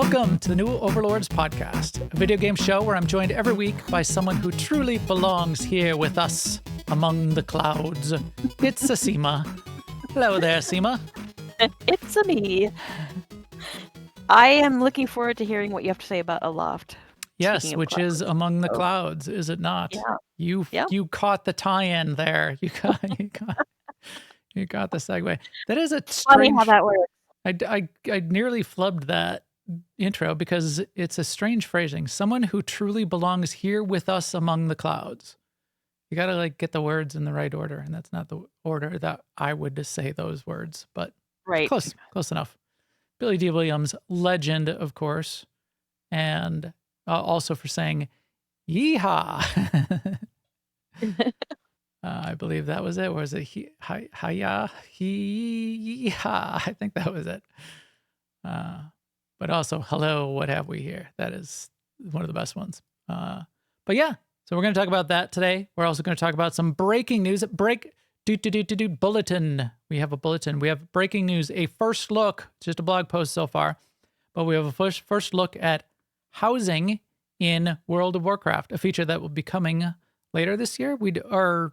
Welcome to the new Overlords Podcast, a video game show where I'm joined every week by someone who truly belongs here with us among the clouds. It's Sema. Hello there, Sema. It's a me. I am looking forward to hearing what you have to say about Aloft. Yes, which is among the clouds, is it not? Yeah. You caught the tie-in there. You got the segue. That is a Funny strange. how that works. I nearly flubbed that intro because it's a strange phrasing. Someone who truly belongs here with us among the clouds. You got to get the words in the right order, and that's not the order that I would say those words, but right. Close enough. Billy D. Williams, legend, of course, and also for saying yeehaw. I believe that was it. Or was it yeehaw? I think that was it. But also, hello, what have we here? That is one of the best ones. But yeah, so we're going to talk about that today. We're also going to talk about some breaking news. Bulletin. We have a bulletin. We have breaking news, a first look, just a blog post so far, but we have a first look at housing in World of Warcraft, a feature that will be coming later this year. Our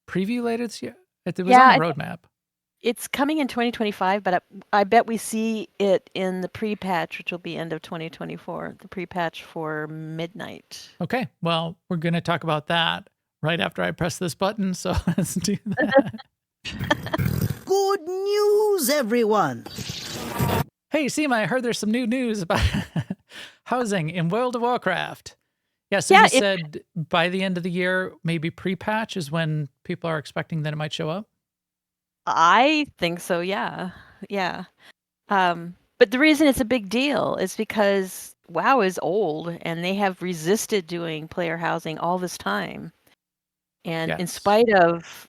preview later this year. It was on the roadmap. It's coming in 2025, but I bet we see it in the pre-patch, which will be end of 2024, the pre-patch for midnight. Okay, well, we're going to talk about that right after I press this button, so let's do that. Good news, everyone! Hey, Sema, I heard there's some new news about housing in World of Warcraft. Yeah, so you said by the end of the year, maybe pre-patch is when people are expecting that it might show up? I think so, yeah. But the reason it's a big deal is because WoW is old, and they have resisted doing player housing all this time. And in spite of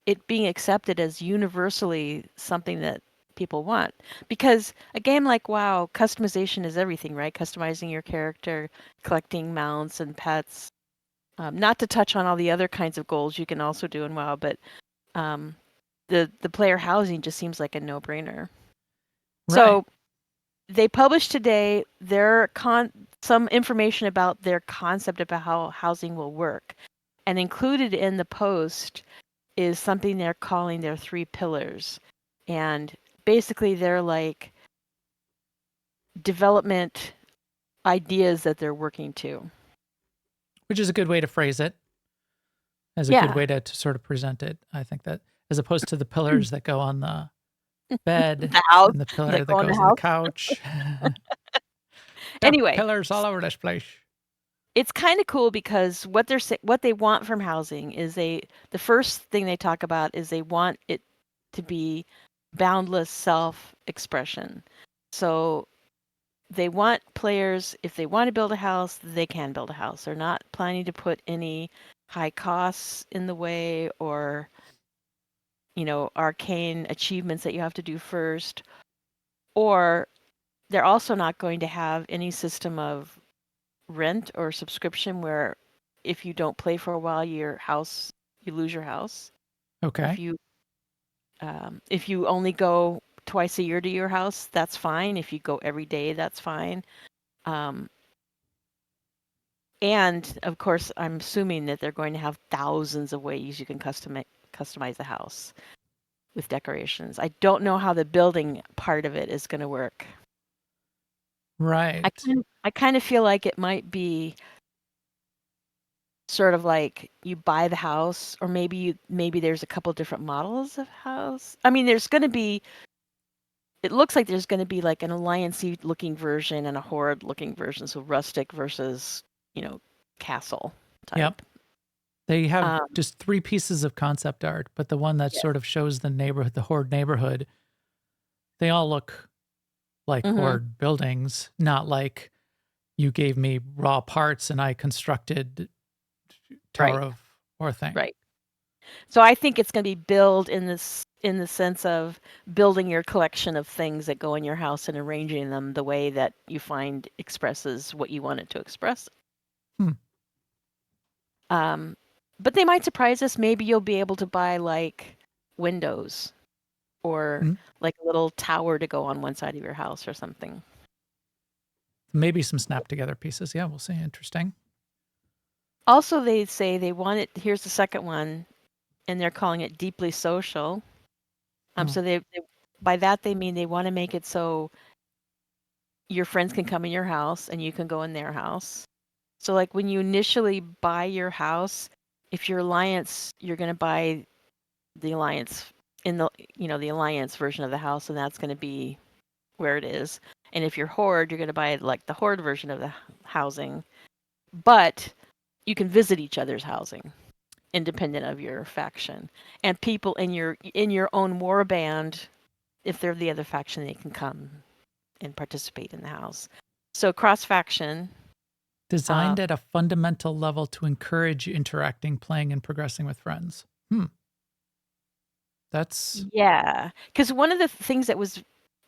it being accepted as universally something that people want, because a game like WoW, customization is everything, right? Customizing your character, collecting mounts and pets. Not to touch on all the other kinds of goals you can also do in WoW, but the player housing just seems like a no-brainer. Right. So they published today some information about their concept about how housing will work. And included in the post is something they're calling their 3 pillars. And basically they're like development ideas that they're working to. Which is a good way to phrase it. As a good way to sort of present it. I think that as opposed to the pillars that go on the bed, the house, and the pillar that goes on the couch. Anyway, pillars all over this place. It's kind of cool because what they want from housing is the first thing they talk about is they want it to be boundless self-expression. So they want players, if they want to build a house, they can build a house. They're not planning to put any high costs in the way or arcane achievements that you have to do first. Or they're also not going to have any system of rent or subscription where if you don't play for a while, you lose your house. Okay. If you only go twice a year to your house, that's fine. If you go every day, that's fine. And of course, I'm assuming that they're going to have thousands of ways you can customize the house with decorations. I don't know how the building part of it is going to work. Right. I kind of feel like it might be sort of like you buy the house, or maybe there's a couple different models of house. I mean, it looks like there's going to be like an Alliance-y looking version and a Horde looking version. So rustic versus, castle type. Yep. They have just 3 pieces of concept art, but the one that sort of shows the neighborhood, the Horde neighborhood, they all look like Horde buildings, not like you gave me raw parts and I constructed Tower of War thing. Right. So I think it's going to be build in the sense of building your collection of things that go in your house and arranging them the way that you find expresses what you want it to express. But they might surprise us. Maybe you'll be able to buy like windows or like a little tower to go on one side of your house or something. Maybe some snap together pieces. Yeah, we'll see. Interesting. Also, they say they want it. Here's the second one, and they're calling it deeply social. So they by that they mean they want to make it so your friends can come in your house and you can go in their house. So like when you initially buy your house, if you're Alliance, you're going to buy the Alliance in the the Alliance version of the house, and that's going to be where it is. And if you're Horde, you're going to buy like the Horde version of the housing. But you can visit each other's housing independent of your faction. And people in your own warband, if they're the other faction, they can come and participate in the house. So cross faction. Designed at a fundamental level to encourage interacting, playing, and progressing with friends. That's... Yeah. Because one of the things that was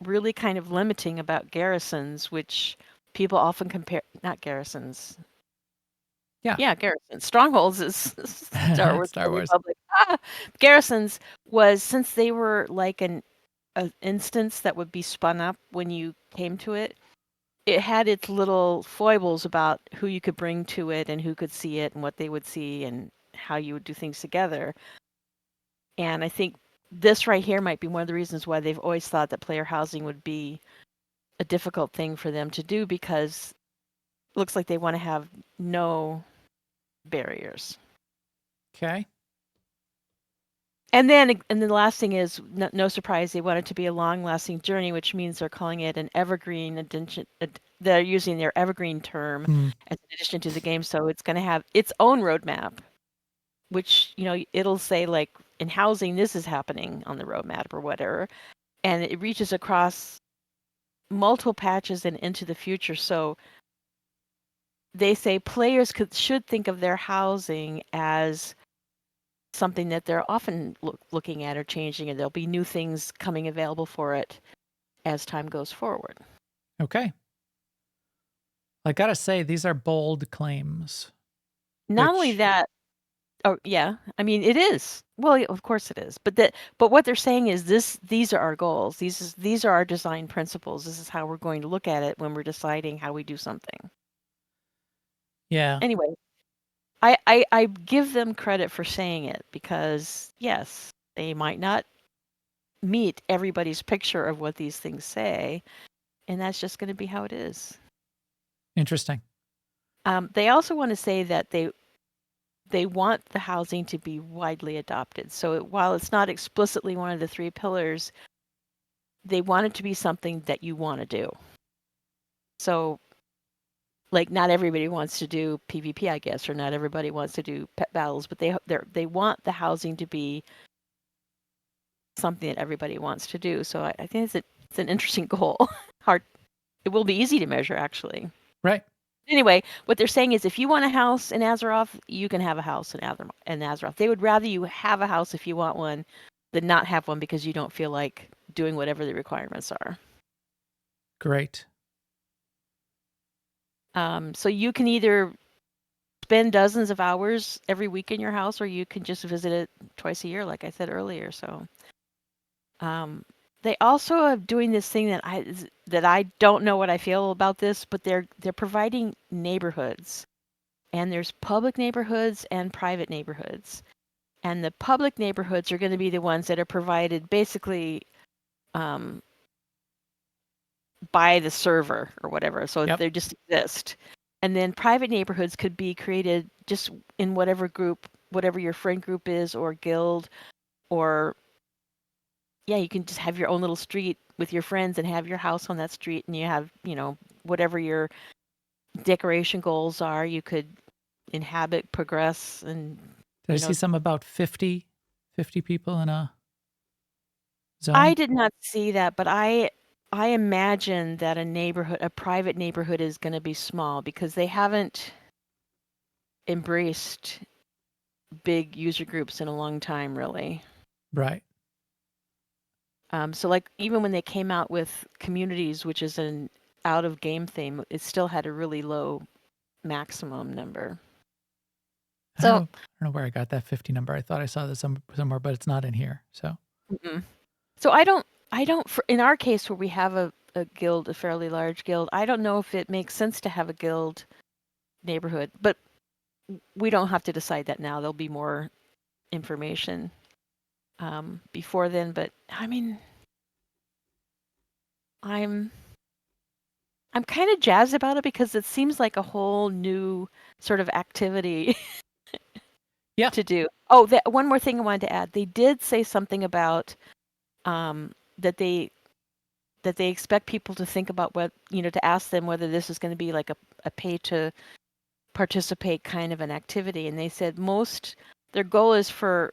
really kind of limiting about garrisons, which people often compare, not garrisons. Yeah, garrisons. Strongholds is Star Wars. Star Wars. Republic. Garrisons was, since they were like an instance that would be spun up when you came to it, it had its little foibles about who you could bring to it and who could see it and what they would see and how you would do things together. And I think this right here might be one of the reasons why they've always thought that player housing would be a difficult thing for them to do, because it looks like they want to have no barriers. Okay. And then the last thing is, no surprise, they want it to be a long-lasting journey, which means they're calling it an evergreen addition. They're using their evergreen term as an addition to the game, so it's going to have its own roadmap, which it'll say like in housing this is happening on the roadmap or whatever, and it reaches across multiple patches and into the future. So they say players should think of their housing as something that they're often looking at or changing, and there'll be new things coming available for it as time goes forward. Okay. I gotta say, these are bold claims. Not only that, yeah, I mean it is. Well, of course it is. But what they're saying is these are our goals. These are our design principles. This is how we're going to look at it when we're deciding how we do something. Yeah. Anyway, I give them credit for saying it, because yes, they might not meet everybody's picture of what these things say, and that's just going to be how it is. Interesting. They also want to say that they want the housing to be widely adopted. So while it's not explicitly one of the 3 pillars, they want it to be something that you want to do. So like not everybody wants to do PvP, I guess, or not everybody wants to do pet battles, but they want the housing to be something that everybody wants to do. So I think it's an interesting goal. It will be easy to measure, actually. Right. Anyway, what they're saying is if you want a house in Azeroth, you can have a house in Azeroth. They would rather you have a house if you want one than not have one because you don't feel like doing whatever the requirements are. Great. So you can either spend dozens of hours every week in your house, or you can just visit it twice a year, like I said earlier. So they also are doing this thing that I don't know what I feel about this, but they're providing neighborhoods, and there's public neighborhoods and private neighborhoods, and the public neighborhoods are going to be the ones that are provided basically by the server or whatever. So they just exist. And then private neighborhoods could be created just in whatever group, whatever your friend group is or guild, or you can just have your own little street with your friends and have your house on that street, and you have, whatever your decoration goals are, you could inhabit, progress, and Did I see some about 50 people in a zone? I did not see that, but I imagine that a private neighborhood is going to be small because they haven't embraced big user groups in a long time, really. Right. So like even when they came out with communities, which is an out of game theme, it still had a really low maximum number. So I don't know where I got that 50 number. I thought I saw this somewhere, but it's not in here. So. So I don't. In our case, where we have a guild, a fairly large guild. I don't know if it makes sense to have a guild neighborhood, but we don't have to decide that now. There'll be more information before then. But I mean, I'm kind of jazzed about it because it seems like a whole new sort of activity to do. Oh, one more thing I wanted to add. They did say something about that they expect people to think about what, to ask them whether this is going to be like a pay to participate kind of an activity. And they said their goal is for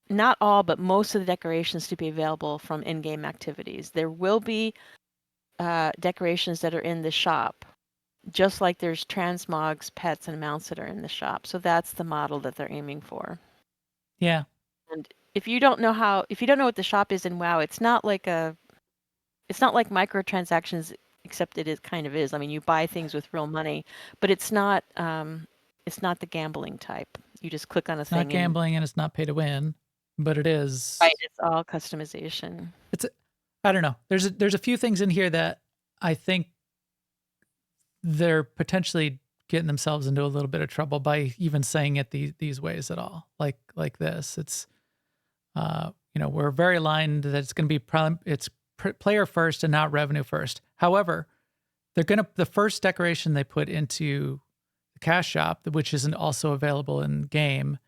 not all, but most of the decorations to be available from in-game activities. There will be decorations that are in the shop, just like there's transmogs, pets, and mounts that are in the shop. So that's the model that they're aiming for. Yeah. And if you don't know what the shop is in WoW, it's not like microtransactions, except it kind of is. I mean, you buy things with real money, but it's not the gambling type. You just click on a thing. Not gambling and it's not pay to win, but it is. Right, it's all customization. I don't know. There's a few things in here that I think they're potentially getting themselves into a little bit of trouble by even saying it these ways at all. Like this. It's we're very aligned that it's going to be player first and not revenue first. However, the first decoration they put into the cash shop, which isn't also available in game,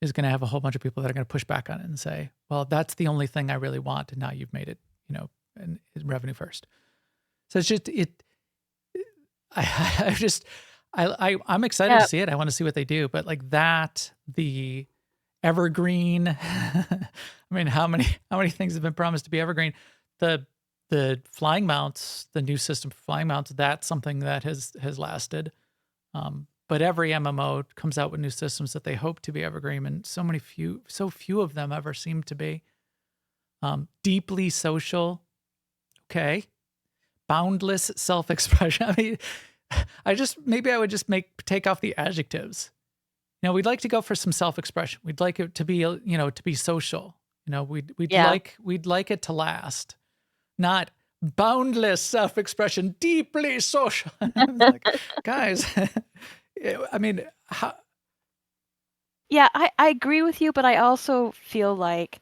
is going to have a whole bunch of people that are going to push back on it and say, well, that's the only thing I really want. And now you've made it, and revenue first. So it's just, I'm excited to see it. I want to see what they do, but like that, the evergreen, I mean, how many things have been promised to be evergreen? The flying mounts, the new system for flying mounts, that's something that has lasted. But every MMO comes out with new systems that they hope to be evergreen, and so few of them ever seem to be. Deeply social, okay. Boundless self-expression. I mean, maybe I would just take off the adjectives. We'd like to go for some self-expression. We'd like it to be, to be social. We'd like it to last. Not boundless self-expression, deeply social. Like, guys, I mean, how? Yeah, I agree with you, but I also feel like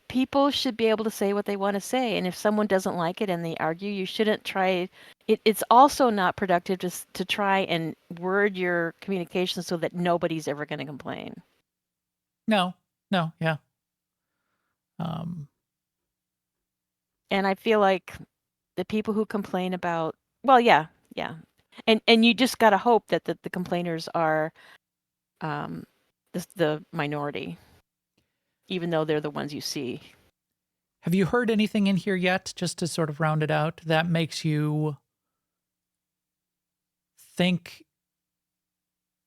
people should be able to say what they want to say. And if someone doesn't like it and they argue, you shouldn't try. It's also not productive to try and word your communication so that nobody's ever going to complain. No, yeah. And I feel like the people who complain about, well, yeah. And you just got to hope that the complainers are the minority, even though they're the ones you see. Have you heard anything in here yet, just to sort of round it out, that makes you think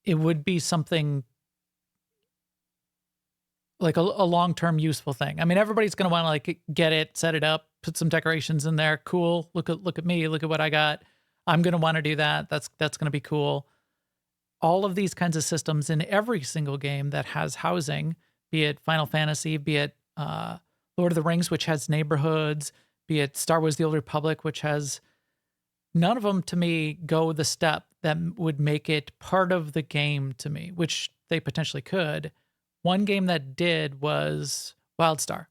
it would be something like a long-term useful thing? I mean, everybody's going to want to like get it, set it up, put some decorations in there. Cool. Look at me. Look at what I got. I'm going to want to do that. That's going to be cool. All of these kinds of systems in every single game that has housing, be it Final Fantasy, be it Lord of the Rings, which has neighborhoods, be it Star Wars: The Old Republic, which has, none of them to me go the step that would make it part of the game to me, which they potentially could. One game that did was WildStar.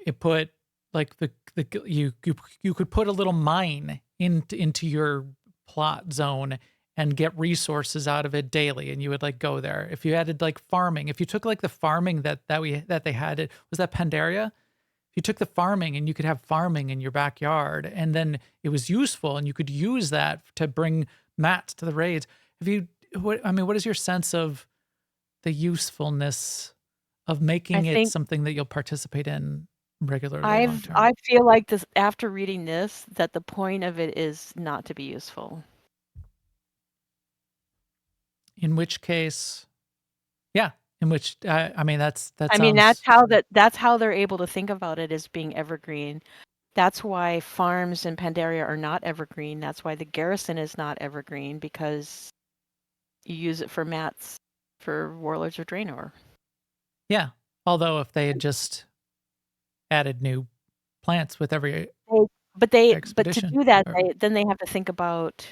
It put like you could put a little mine into your plot zone and get resources out of it daily, and you would like go there. If you added like farming, if you took like the farming that they had, it was that Pandaria. If you took the farming and you could have farming in your backyard, and then it was useful, and you could use that to bring mats to the raids. What is your sense of the usefulness of making it something that you'll participate in regularly? I feel like this, after reading this, that the point of it is not to be useful. In which case, yeah. In which that's how they're able to think about it as being evergreen. That's why farms in Pandaria are not evergreen. That's why the garrison is not evergreen, because you use it for mats for Warlords of Draenor. Yeah. Although if they had just added new plants with every But to expedition. do that, then they have to think about,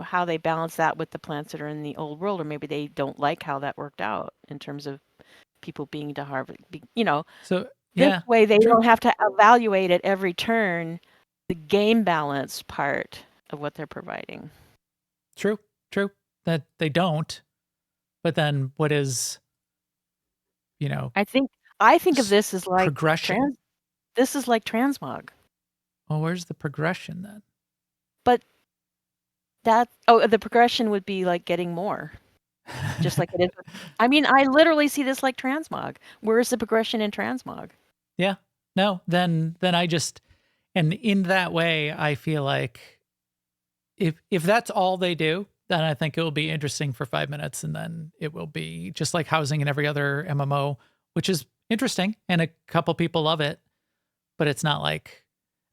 how they balance that with the plants that are in the old world, or maybe they don't like how that worked out in terms of people being to harvest. So this yeah, way they true. don't have to evaluate at every turn the game balance part of what they're providing. True. That they don't. But then what is, I think of this as like progression. This is like transmog. Well, where's the progression then? But the progression would be like getting more. Just like it is. I mean, I literally see this like transmog. Where's the progression in transmog? Yeah. No, then I just, and in that way, I feel like if that's all they do, then I think it will be interesting for 5 minutes, and then it will be just like housing in every other MMO, which is interesting, and a couple people love it, but it's not like,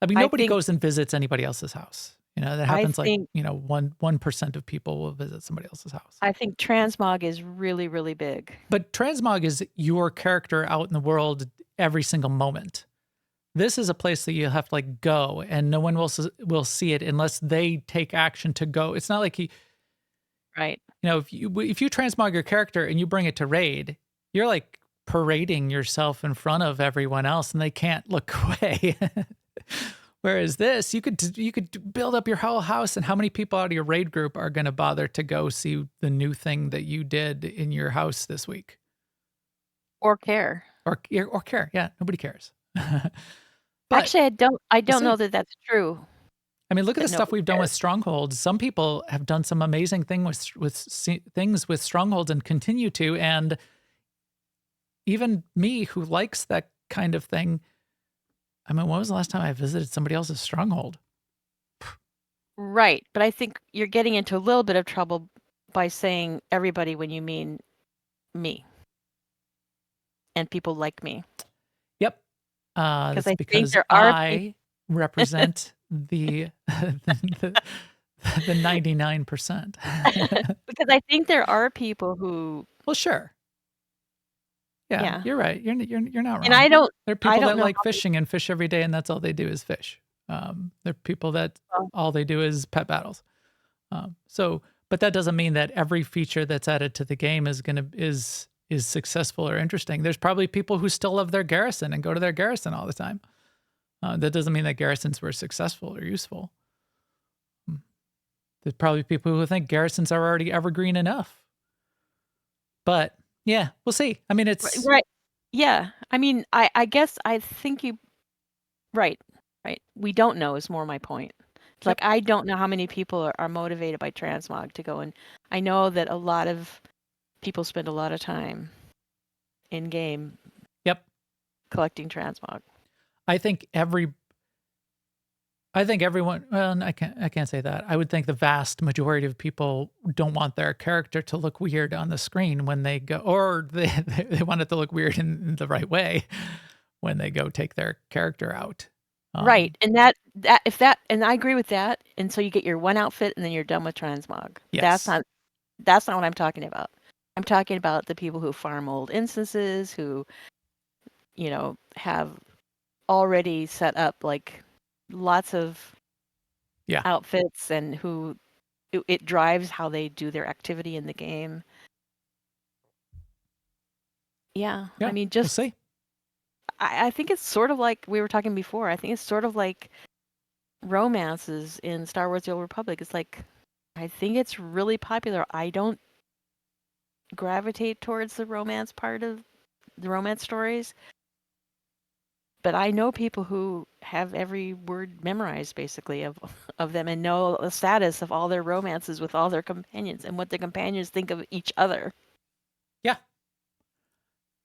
nobody goes and visits anybody else's house. That happens 1% of people will visit somebody else's house. I think transmog is really, really big. But transmog is your character out in the world every single moment. This is a place that you have to go, and no one will see it unless they take action to go. It's not like right. If you transmog your character and you bring it to raid, you're like parading yourself in front of everyone else, and they can't look away. Whereas this, you could build up your whole house, and how many people out of your raid group are going to bother to go see the new thing that you did in your house this week? Or care. Or care. Yeah, nobody cares. Actually, I don't know that that's true. Look at the stuff we've done with strongholds. Some people have done some amazing things with strongholds and continue to, and even me, who likes that kind of thing. When was the last time I visited somebody else's stronghold? Right, but I think you're getting into a little bit of trouble by saying everybody when you mean me and people like me. Yep, that's I because think there are I represent the 99%. Because I think there are people who. Well, sure. Yeah, you're right. You're not wrong. And I don't. There are people that like fishing and fish every day, and that's all they do is fish. There are people that all they do is pet battles. But that doesn't mean that every feature that's added to the game is successful or interesting. There's probably people who still love their garrison and go to their garrison all the time. That doesn't mean that garrisons were successful or useful. There's probably people who think garrisons are already evergreen enough. But yeah, we'll see. It's right. Yeah, I guess I think you. Right. We don't know is more my point. It's like I don't know how many people are motivated by transmog to go, and I know that a lot of people spend a lot of time in game. Yep. Collecting transmog. I think everyone. Well, I can't say that. I would think the vast majority of people don't want their character to look weird on the screen when they go, or they want it to look weird in the right way when they go take their character out. Right, and and I agree with that. And so you get your one outfit, and then you're done with transmog. Yes. That's not what I'm talking about. I'm talking about the people who farm old instances, who, have already set up like lots of outfits, and who it drives how they do their activity in the game. Yeah. We'll see. I think it's sort of like we were talking before. I think it's sort of like romances in Star Wars: The Old Republic. It's like, I think it's really popular. I don't gravitate towards the romance part of the romance stories, but I know people who have every word memorized, basically, of them, and know the status of all their romances with all their companions and what the companions think of each other.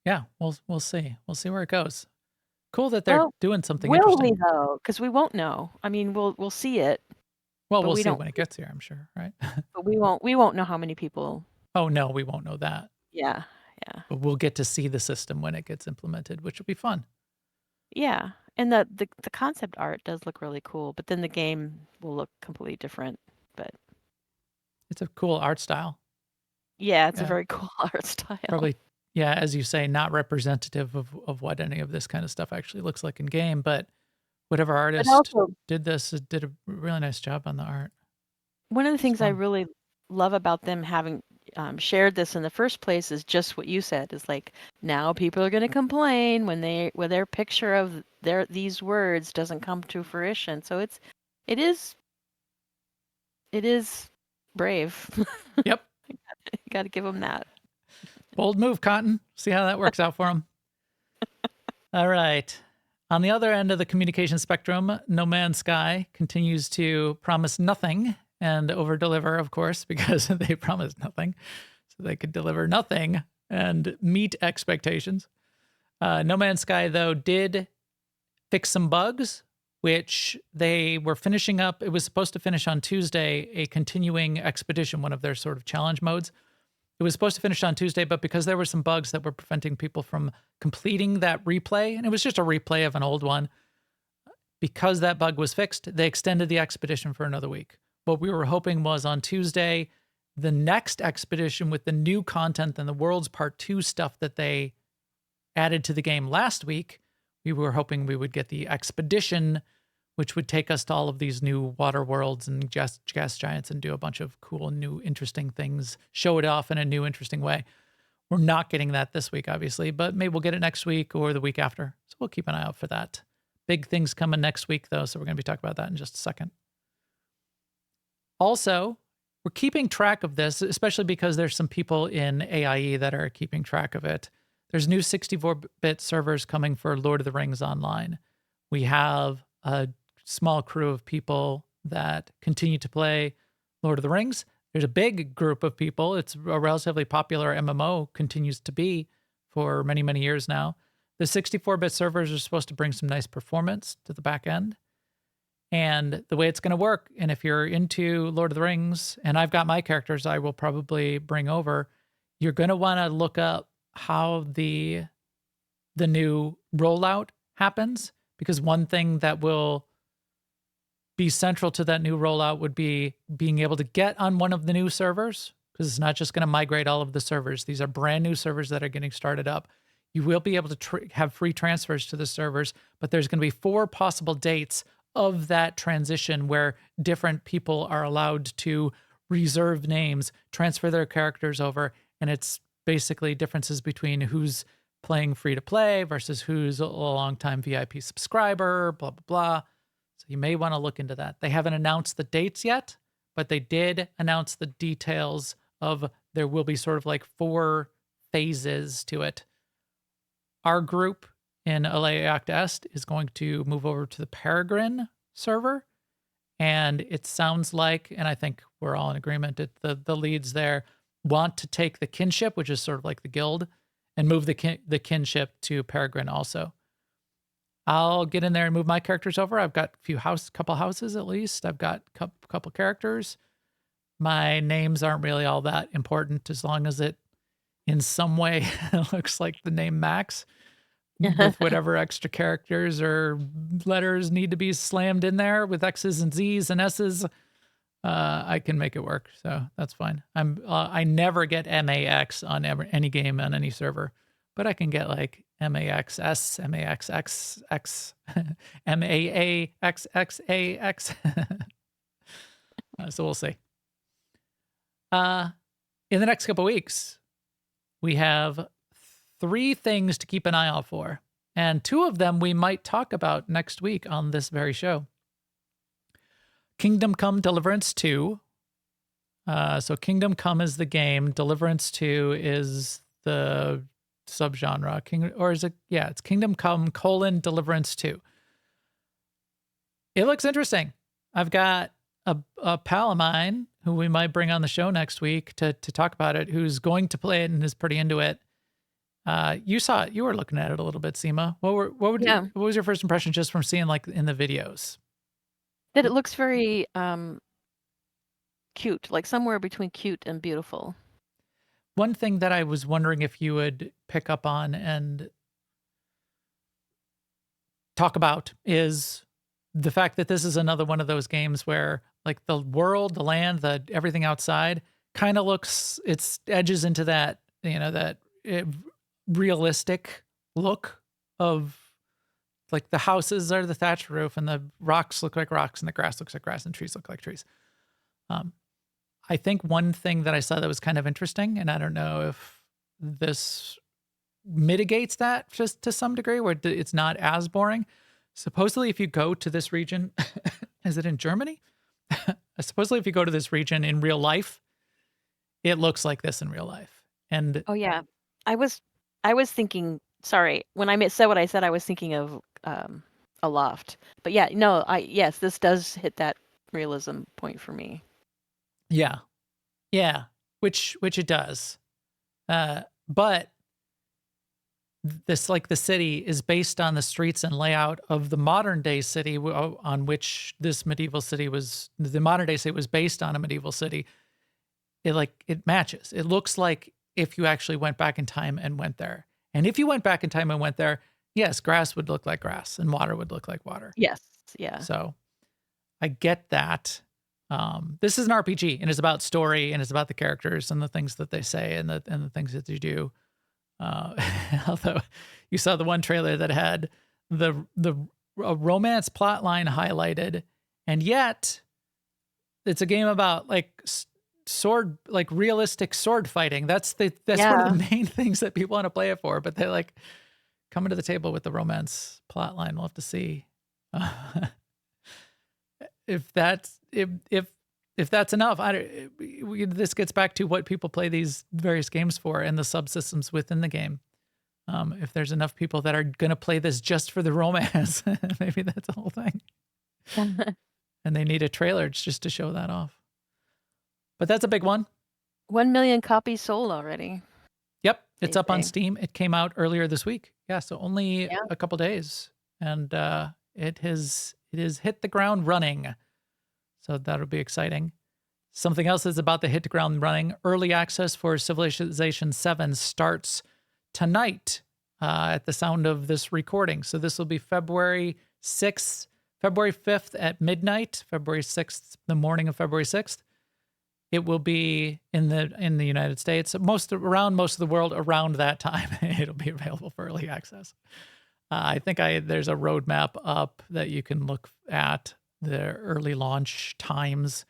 Yeah, we'll see. We'll see where it goes. Cool that they're doing something interesting. Will we though? Because we won't know. We'll see it. Well, we'll see when it gets here, I'm sure, right? But we won't know how many people. Oh no, we won't know that. Yeah. But we'll get to see the system when it gets implemented, which will be fun. Yeah, and the concept art does look really cool, but then the game will look completely different. But it's a cool art style. Yeah, it's a very cool art style. Probably. Yeah, as you say, not representative of what any of this kind of stuff actually looks like in game, but whatever artist also, did this did a really nice job on the art. one of the It's things I fun. really love about them having shared this in the first place is just what you said. Is like now people are going to complain when their picture of these words doesn't come to fruition. So it is brave. Yep. You got to give them that. Bold move, Cotton. See how that works out for him. All right. On the other end of the communication spectrum, No Man's Sky continues to promise nothing and over-deliver, of course, because they promised nothing. So they could deliver nothing and meet expectations. No Man's Sky, though, did fix some bugs, which they were finishing up. It was supposed to finish on Tuesday, a continuing expedition, one of their sort of challenge modes. It was supposed to finish on Tuesday, but because there were some bugs that were preventing people from completing that replay, and it was just a replay of an old one, because that bug was fixed, they extended the expedition for another week. What we were hoping was on Tuesday, the next expedition with the new content and the Worlds Part 2 stuff that they added to the game last week, we were hoping we would get the expedition, which would take us to all of these new water worlds and gas giants and do a bunch of cool, new, interesting things, show it off in a new, interesting way. We're not getting that this week, obviously, but maybe we'll get it next week or the week after. So we'll keep an eye out for that. Big things coming next week, though, so we're going to be talking about that in just a second. Also, we're keeping track of this, especially because there's some people in AIE that are keeping track of it. There's new 64-bit servers coming for Lord of the Rings Online. We have a small crew of people that continue to play Lord of the Rings. There's a big group of people. It's a relatively popular MMO, continues to be for many, many years now. The 64-bit servers are supposed to bring some nice performance to the back end. And the way it's going to work, and if you're into Lord of the Rings, and I've got my characters I will probably bring over, you're going to want to look up how the new rollout happens, because one thing that will be central to that new rollout would be being able to get on one of the new servers, because it's not just going to migrate all of the servers. These are brand new servers that are getting started up. You will be able to have free transfers to the servers, but there's going to be 4 possible dates of that transition where different people are allowed to reserve names, transfer their characters over, and it's basically differences between who's playing free to play versus who's a long-time VIP subscriber, blah, blah, blah. So you may want to look into that. They haven't announced the dates yet, but they did announce the details of there will be sort of like 4 phases to it. Our group in LA Act Est is going to move over to the Peregrine server. And it sounds like, and I think we're all in agreement, the leads there want to take the kinship, which is sort of like the guild, and move the kinship to Peregrine also. I'll get in there and move my characters over. I've got couple houses at least. I've got a couple characters. My names aren't really all that important as long as it in some way looks like the name Max, with whatever extra characters or letters need to be slammed in there with X's and Z's and S's. I can make it work, so that's fine. I never get MAX on any game on any server, but I can get like MAXS, MAXXX, MAAXXAX. So we'll see. In the next couple weeks, we have 3 things to keep an eye out for, and 2 of them we might talk about next week on this very show. Kingdom Come Deliverance 2. So Kingdom Come is the game. Deliverance 2 is the subgenre. It's Kingdom Come: Deliverance 2. It looks interesting. I've got a pal of mine who we might bring on the show next week to talk about it, who's going to play it and is pretty into it. You saw it. You were looking at it a little bit, Sema. What was your first impression just from seeing like in the videos? That it looks very cute, like somewhere between cute and beautiful. One thing that I was wondering if you would pick up on and talk about is the fact that this is another one of those games where like the world, the land, everything outside kind of looks, it's edges into that, that realistic look of like the houses are the thatch roof, and the rocks look like rocks, and the grass looks like grass, and trees look like trees. I think one thing that I saw that was kind of interesting, and I don't know if this mitigates that just to some degree, where it's not as boring. Supposedly, if you go to this region, is it in Germany? Supposedly, if you go to this region in real life, it looks like this in real life. And oh yeah, I was thinking. Sorry, when I said what I said, I was thinking of Aloft. But yeah, no, yes, this does hit that realism point for me. yeah, which it does. But this, like, the city is based on the streets and layout of the modern day city on which this medieval city was. The modern day city was based on a medieval city. It matches. It looks like if you actually went back in time and went there. And if you went back in time and went there, yes, grass would look like grass and water would look like water. Yes, yeah. So I get that. This is an RPG, and it's about story, and it's about the characters and the things that they say and the things that they do. Although you saw the one trailer that had the romance plot line highlighted, and yet it's a game about like sword, like realistic sword fighting. That's one of the main things that people want to play it for. But they like coming to the table with the romance plot line. We'll have to see if that's enough. This gets back to what people play these various games for and the subsystems within the game. If there's enough people that are going to play this just for the romance, maybe that's the whole thing. And they need a trailer just to show that off. But that's a big one. 1 million copies sold already. Yep. It's up on Steam. It came out earlier this week. Yeah. So only a couple days. And it has hit the ground running. So that'll be exciting. Something else is about to hit the ground running. Early access for Civilization 7 starts tonight at the sound of this recording. So this will be February 6th, February 5th at midnight, February 6th, the morning of February 6th. It will be in the United States, most of the world around that time. It'll be available for early access. I think there's a roadmap up that you can look at the early launch times.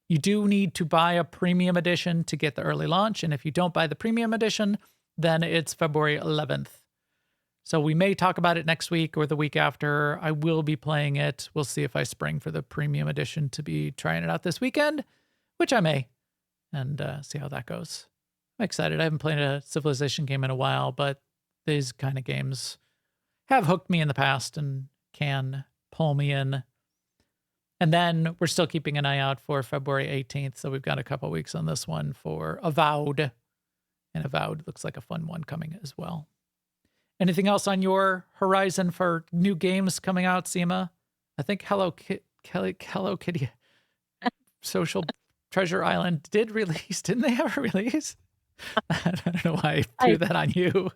You do need to buy a premium edition to get the early launch, and if you don't buy the premium edition, then it's February 11th. So we may talk about it next week or the week after. I will be playing it. We'll see if I spring for the premium edition to be trying it out this weekend, which I may, and see how that goes. I'm excited. I haven't played a Civilization game in a while, but these kind of games have hooked me in the past and can pull me in. And then we're still keeping an eye out for February 18th, so we've got a couple weeks on this one for Avowed. And Avowed looks like a fun one coming as well. Anything else on your horizon for new games coming out, Sema? I think Hello Kitty Social Treasure Island did release. Didn't they have a release? I don't know why I threw that on you.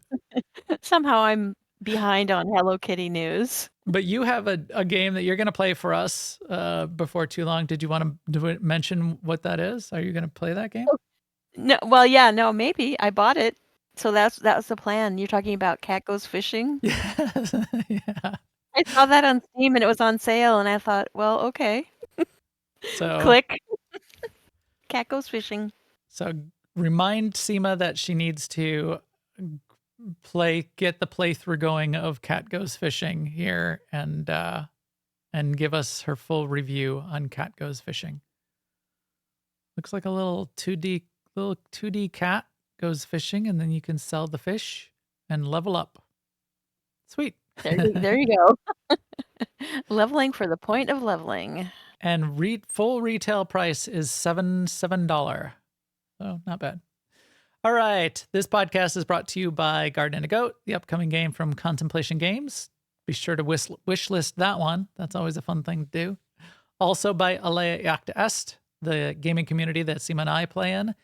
Somehow I'm behind on Hello Kitty news. But you have a game that you're going to play for us before too long. Did you want to mention what that is? Are you going to play that game? No, well, yeah, no, maybe. I bought it. So that was the plan. You're talking about Cat Goes Fishing? Yes. Yeah. I saw that on Steam and it was on sale and I thought, well, okay. So click. Cat Goes Fishing. So remind Sema that she needs to get the playthrough going of Cat Goes Fishing here and give us her full review on Cat Goes Fishing. Looks like a little 2D cat goes fishing, and then you can sell the fish and level up. Sweet. There you go. Leveling for the point of leveling. And full retail price is $7. So not bad. All right. This podcast is brought to you by Garden and a Goat, the upcoming game from Contemplation Games. Be sure to wish list that one. That's always a fun thing to do. Also by Alea Iacta Est, the gaming community that Sema and I play in.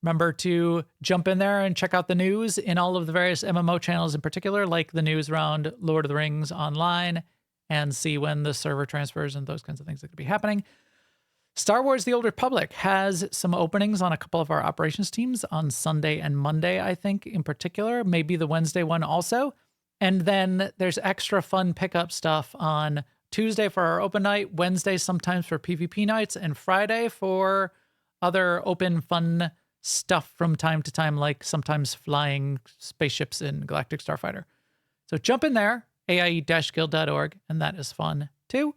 Remember to jump in there and check out the news in all of the various MMO channels in particular, like the news around Lord of the Rings Online, and see when the server transfers and those kinds of things that could be happening. Star Wars The Old Republic has some openings on a couple of our operations teams on Sunday and Monday, I think, in particular, maybe the Wednesday one also. And then there's extra fun pickup stuff on Tuesday for our open night, Wednesday sometimes for PvP nights, and Friday for other open fun stuff from time to time, like sometimes flying spaceships in Galactic Starfighter. So jump in there, aie-guild.org, and that is fun too.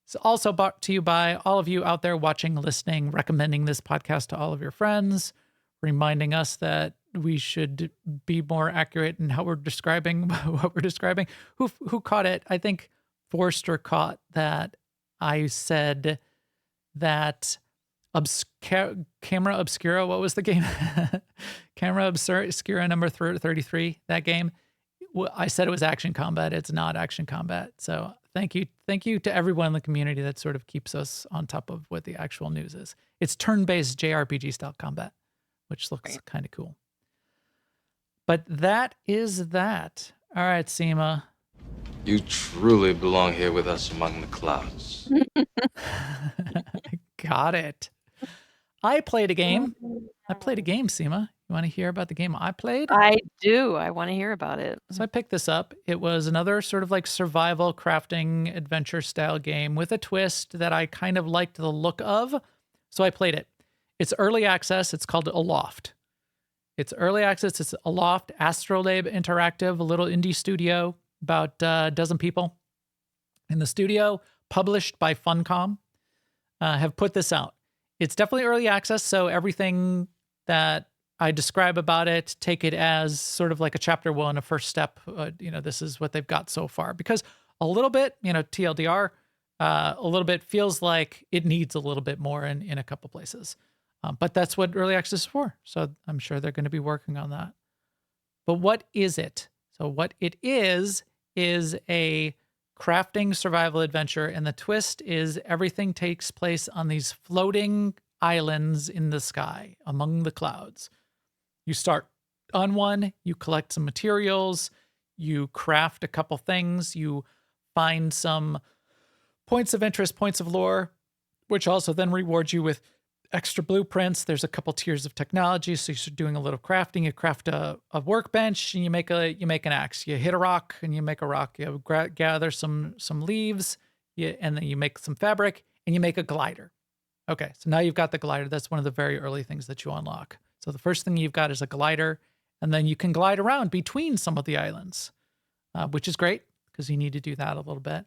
It's also brought to you by all of you out there watching, listening, recommending this podcast to all of your friends, reminding us that we should be more accurate in how we're describing what we're describing. Who caught it? I think Forrester caught that I said that Camera Obscura, what was the game? Camera Obscura number 33, that game. I said it was action combat. It's not action combat. So thank you to everyone in the community that sort of keeps us on top of what the actual news is. It's turn-based JRPG style combat, which looks kind of cool. But that is that. All right, Sema. You truly belong here with us among the clouds. Got it. I played a game. Sema. You want to hear about the game I played? I do. I want to hear about it. So I picked this up. It was another sort of like survival crafting adventure style game with a twist that I kind of liked the look of. So I played it. It's early access. It's called Aloft. It's early access. It's Aloft, Astrolabe Interactive, a little indie studio, about a dozen people in the studio, published by Funcom, have put this out. It's definitely early access, so everything that I describe about it, take it as sort of like a chapter one, a first step. This is what they've got so far. Because a little bit, TLDR, a little bit feels like it needs a little bit more in a couple places. But that's what early access is for. So I'm sure they're going to be working on that. But what is it? So what it is a crafting survival adventure. And the twist is everything takes place on these floating islands in the sky among the clouds. You start on one, you collect some materials, you craft a couple things, you find some points of interest, points of lore, which also then rewards you with extra blueprints. There's a couple tiers of technology, so you start doing a little crafting. You craft a workbench, and you make an axe. You hit a rock, and you make a rock. You gather some leaves, and then you make some fabric, and you make a glider. Okay, so now you've got the glider. That's one of the very early things that you unlock. So the first thing you've got is a glider, and then you can glide around between some of the islands, which is great because you need to do that a little bit.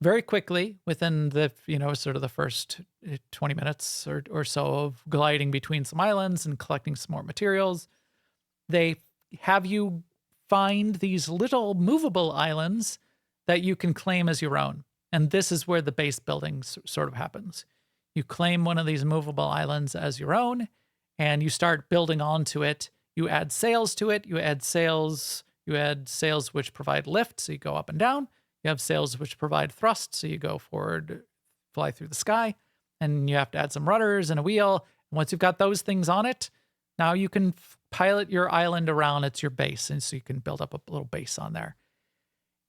Very quickly, within the, sort of the first 20 minutes or so of gliding between some islands and collecting some more materials, they have you find these little movable islands that you can claim as your own. And this is where the base building sort of happens. You claim one of these movable islands as your own, and you start building onto it. You add sails to it. You add sails which provide lift, so you go up and down. You have sails which provide thrust, so you go forward, fly through the sky, and you have to add some rudders and a wheel. And once you've got those things on it, now you can pilot your island around. It's your base, and so you can build up a little base on there.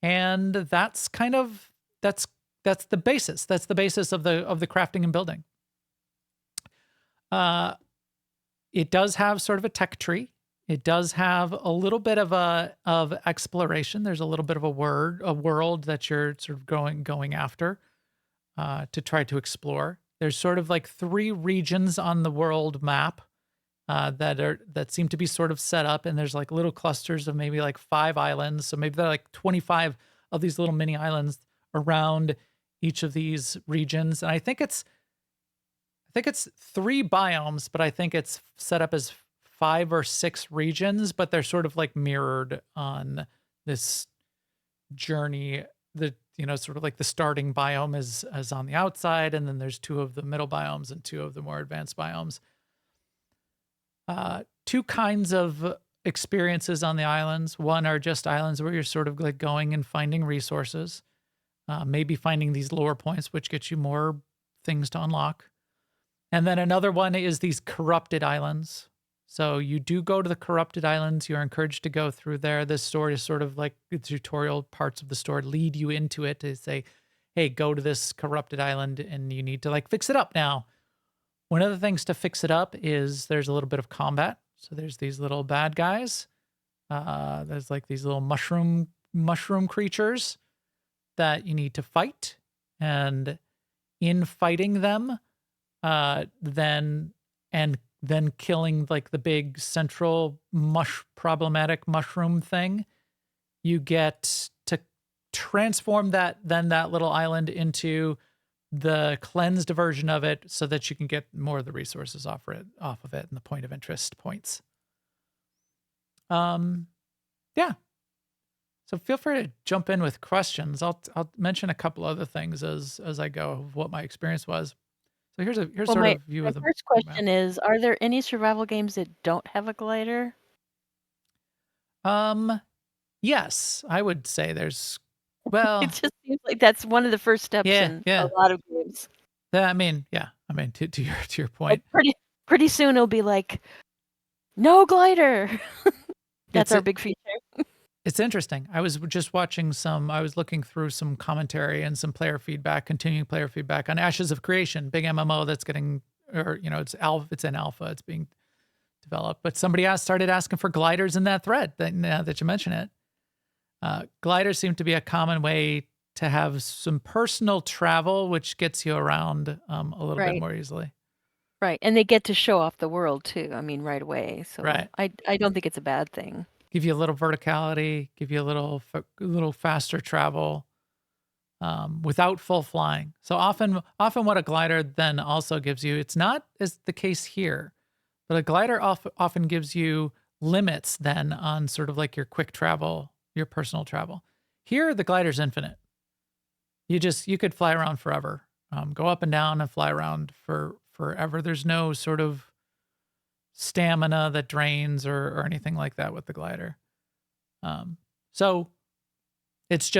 And that's that's the basis. That's the basis of the crafting and building. It does have sort of a tech tree. It does have a little bit of exploration. There's a little bit of a world that you're sort of going after to try to explore. There's sort of like 3 regions on the world map that seem to be sort of set up, and there's like little clusters of maybe like 5 islands. So maybe there are like 25 of these little mini islands around each of these regions. And I think it's 3 biomes, but I think it's set up as 5 or 6 regions, but they're sort of like mirrored on this journey. Sort of like the starting biome is on the outside, and then there's 2 of the middle biomes and 2 of the more advanced biomes. 2 kinds of experiences on the islands. One are just islands where you're sort of like going and finding resources, maybe finding these lower points, which get you more things to unlock. And then another one is these corrupted islands. So you do go to the corrupted islands. You're encouraged to go through there. This story is sort of like the tutorial parts of the story lead you into it to say, hey, go to this corrupted island and you need to like fix it up now. One of the things to fix it up is there's a little bit of combat. So there's these little bad guys. There's like these little mushroom mushroom creatures that you need to fight, and in fighting them, then killing like the big central problematic mushroom thing, you get to transform that little island into the cleansed version of it, so that you can get more of the resources off of it and the point of interest points. Yeah. So feel free to jump in with questions. I'll mention a couple other things as I go of what my experience was. So here's sort of view of the first question is, are there any survival games that don't have a glider? Yes, I would say there's, well, it just seems like that's one of the first steps in a lot of games. I mean, to your point. Like pretty soon it'll be like, no glider. That's our big feature. It's interesting. I was looking through some commentary and some continuing player feedback on Ashes of Creation, big MMO that's getting, or, it's in alpha, it's being developed. But somebody started asking for gliders in that thread, now that you mention it. Gliders seem to be a common way to have some personal travel, which gets you around a little bit more easily. Right. And they get to show off the world too. I mean, right away. So I don't think it's a bad thing. Give you a little verticality, give you a little faster travel, without full flying. So often what a glider then also gives you, it's not as the case here, but a glider often gives you limits then on sort of like your quick travel, your personal travel. Here, the glider's infinite. You could fly around forever, go up and down and fly around forever. There's no sort of stamina that drains or anything like that with the glider. So it's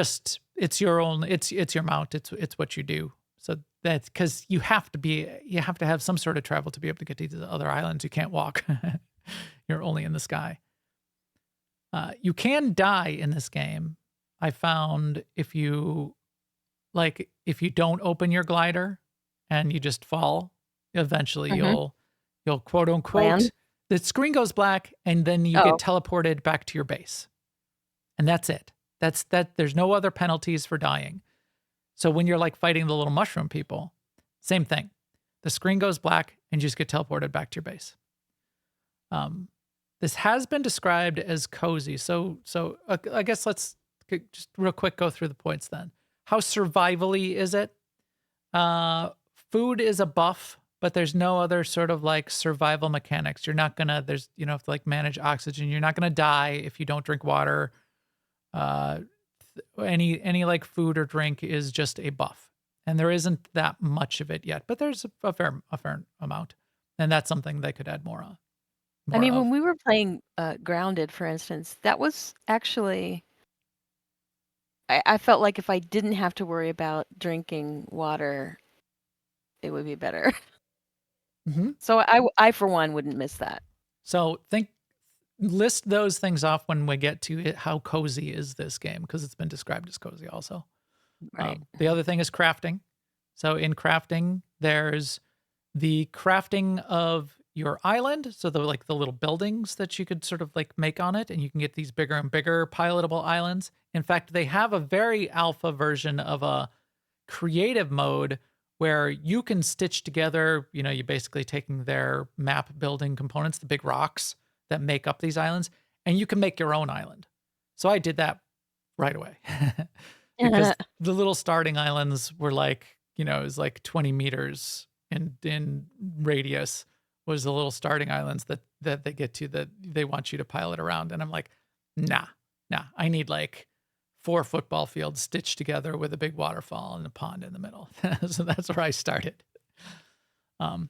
your mount. It's what you do. So that's because you have to have some sort of travel to be able to get to the other islands. You can't walk. You're only in the sky. You can die in this game. I found if you don't open your glider and you just fall, eventually you'll quote unquote, land. The screen goes black and then you get teleported back to your base. And that's it. There's no other penalties for dying. So when you're like fighting the little mushroom people, same thing. The screen goes black and you just get teleported back to your base. This has been described as cozy. So I guess let's just real quick go through the points then. How survivally is it? Food is a buff, but there's no other sort of like survival mechanics. You're not gonna, to like manage oxygen. You're not gonna die if you don't drink water. Any like food or drink is just a buff, and there isn't that much of it yet, but there's a fair amount, and that's something they could add more on. I mean, when we were playing Grounded, for instance, that was actually, I felt like if I didn't have to worry about drinking water, it would be better. Mm-hmm. So I for one wouldn't miss that. So list those things off when we get to it, how cozy is this game, because it's been described as cozy also. Right. The other thing is crafting. So in crafting, there's the crafting of your island. So the little buildings that you could sort of like make on it, and you can get these bigger and bigger pilotable islands. In fact, they have a very alpha version of a creative mode where you can stitch together, you're basically taking their map building components, the big rocks that make up these islands, and you can make your own island. So I did that right away because the little starting islands were like, it was like 20 meters in radius was the little starting islands that they get to, that they want you to pilot around. And I'm like, nah, I need like 4 football fields stitched together with a big waterfall and a pond in the middle. So that's where I started. But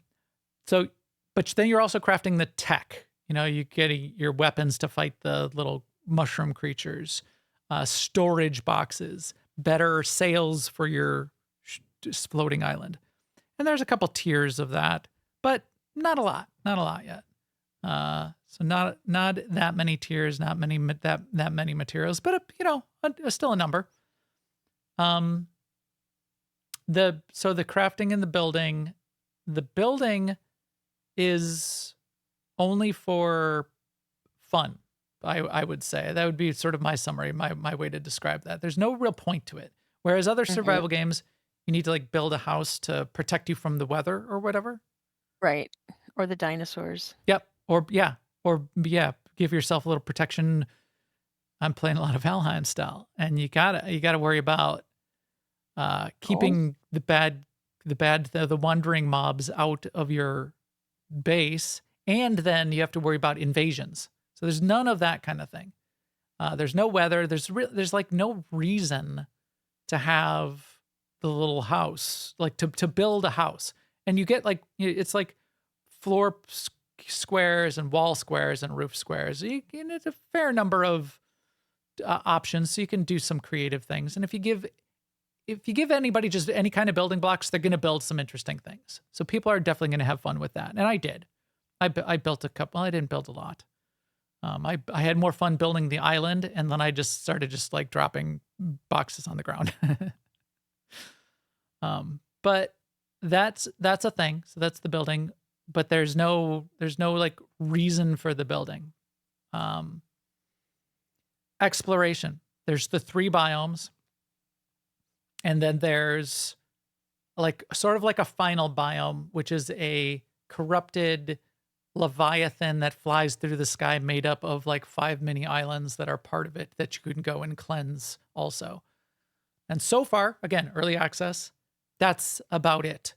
then you're also crafting the tech. You get your weapons to fight the little mushroom creatures, storage boxes, better sails for your floating island. And there's a couple tiers of that, but not a lot yet. So not that many tiers, not many that many materials, but still a number. The crafting in the building is only for fun I would say. That would be sort of my summary, my way to describe that. There's no real point to it. Whereas other survival games, you need to like build a house to protect you from the weather or whatever. Right. Or the dinosaurs. Yep. Or give yourself a little protection. I'm playing a lot of Valheim style, and you gotta worry about keeping the wandering mobs out of your base, and then you have to worry about invasions. So there's none of that kind of thing. There's no weather. There's like no reason to have the little house, like to build a house, and you get like it's like floor squares and wall squares and roof squares. It's a fair number of options, so you can do some creative things. And if you give anybody just any kind of building blocks, they're going to build some interesting things. So people are definitely going to have fun with that. And I did. I built a couple. Well, I didn't build a lot. I had more fun building the island, and then I just started just like dropping boxes on the ground. But that's a thing. So that's the building. But there's no like reason for the building. Exploration. There's the 3 biomes. And then there's like sort of like a final biome, which is a corrupted Leviathan that flies through the sky, made up of like 5 mini islands that are part of it that you can go and cleanse also. And so far, again, early access, that's about it.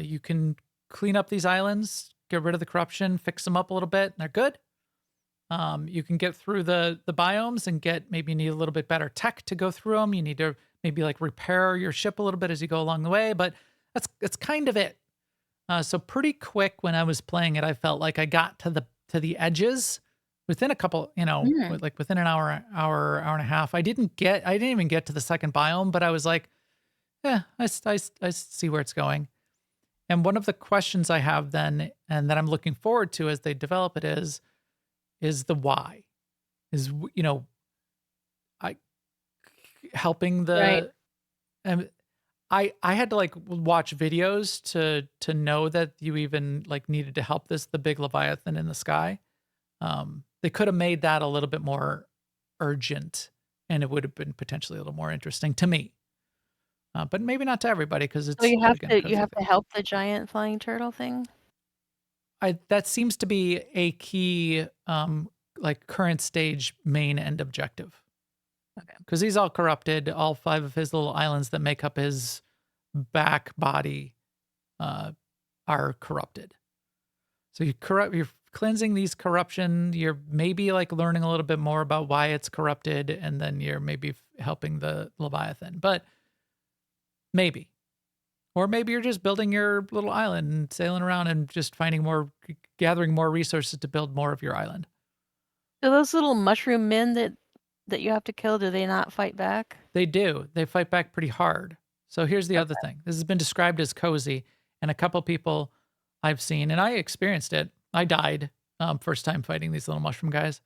You can clean up these islands, get rid of the corruption, fix them up a little bit, and they're good. You can get through the biomes and maybe you need a little bit better tech to go through them. You need to maybe like repair your ship a little bit as you go along the way, but that's kind of it. So pretty quick when I was playing it, I felt like I got to the edges within a couple, like within an hour and a half. I didn't even get to the second biome, but I was like, yeah, I see where it's going. And one of the questions I have then, and that I'm looking forward to as they develop it is the why. Is, helping the, Right. and I had to like watch videos to know that you even like needed to help the big Leviathan in the sky. They could have made that a little bit more urgent, and it would have been potentially a little more interesting to me. But maybe not to everybody because it's So you have again, to help the giant flying turtle thing? that seems to be a key like current stage main end objective. Okay. Because he's all corrupted. All 5 of his little islands that make up his back body are corrupted. So you're cleansing these corruption. You're maybe like learning a little bit more about why it's corrupted, and then you're maybe helping the Leviathan. But maybe. Or maybe you're just building your little island and sailing around and just gathering more resources to build more of your island. So those little mushroom men that you have to kill, do they not fight back? They do. They fight back pretty hard. So here's the other thing. This has been described as cozy, and a couple people I've seen, and I experienced it. I died first time fighting these little mushroom guys.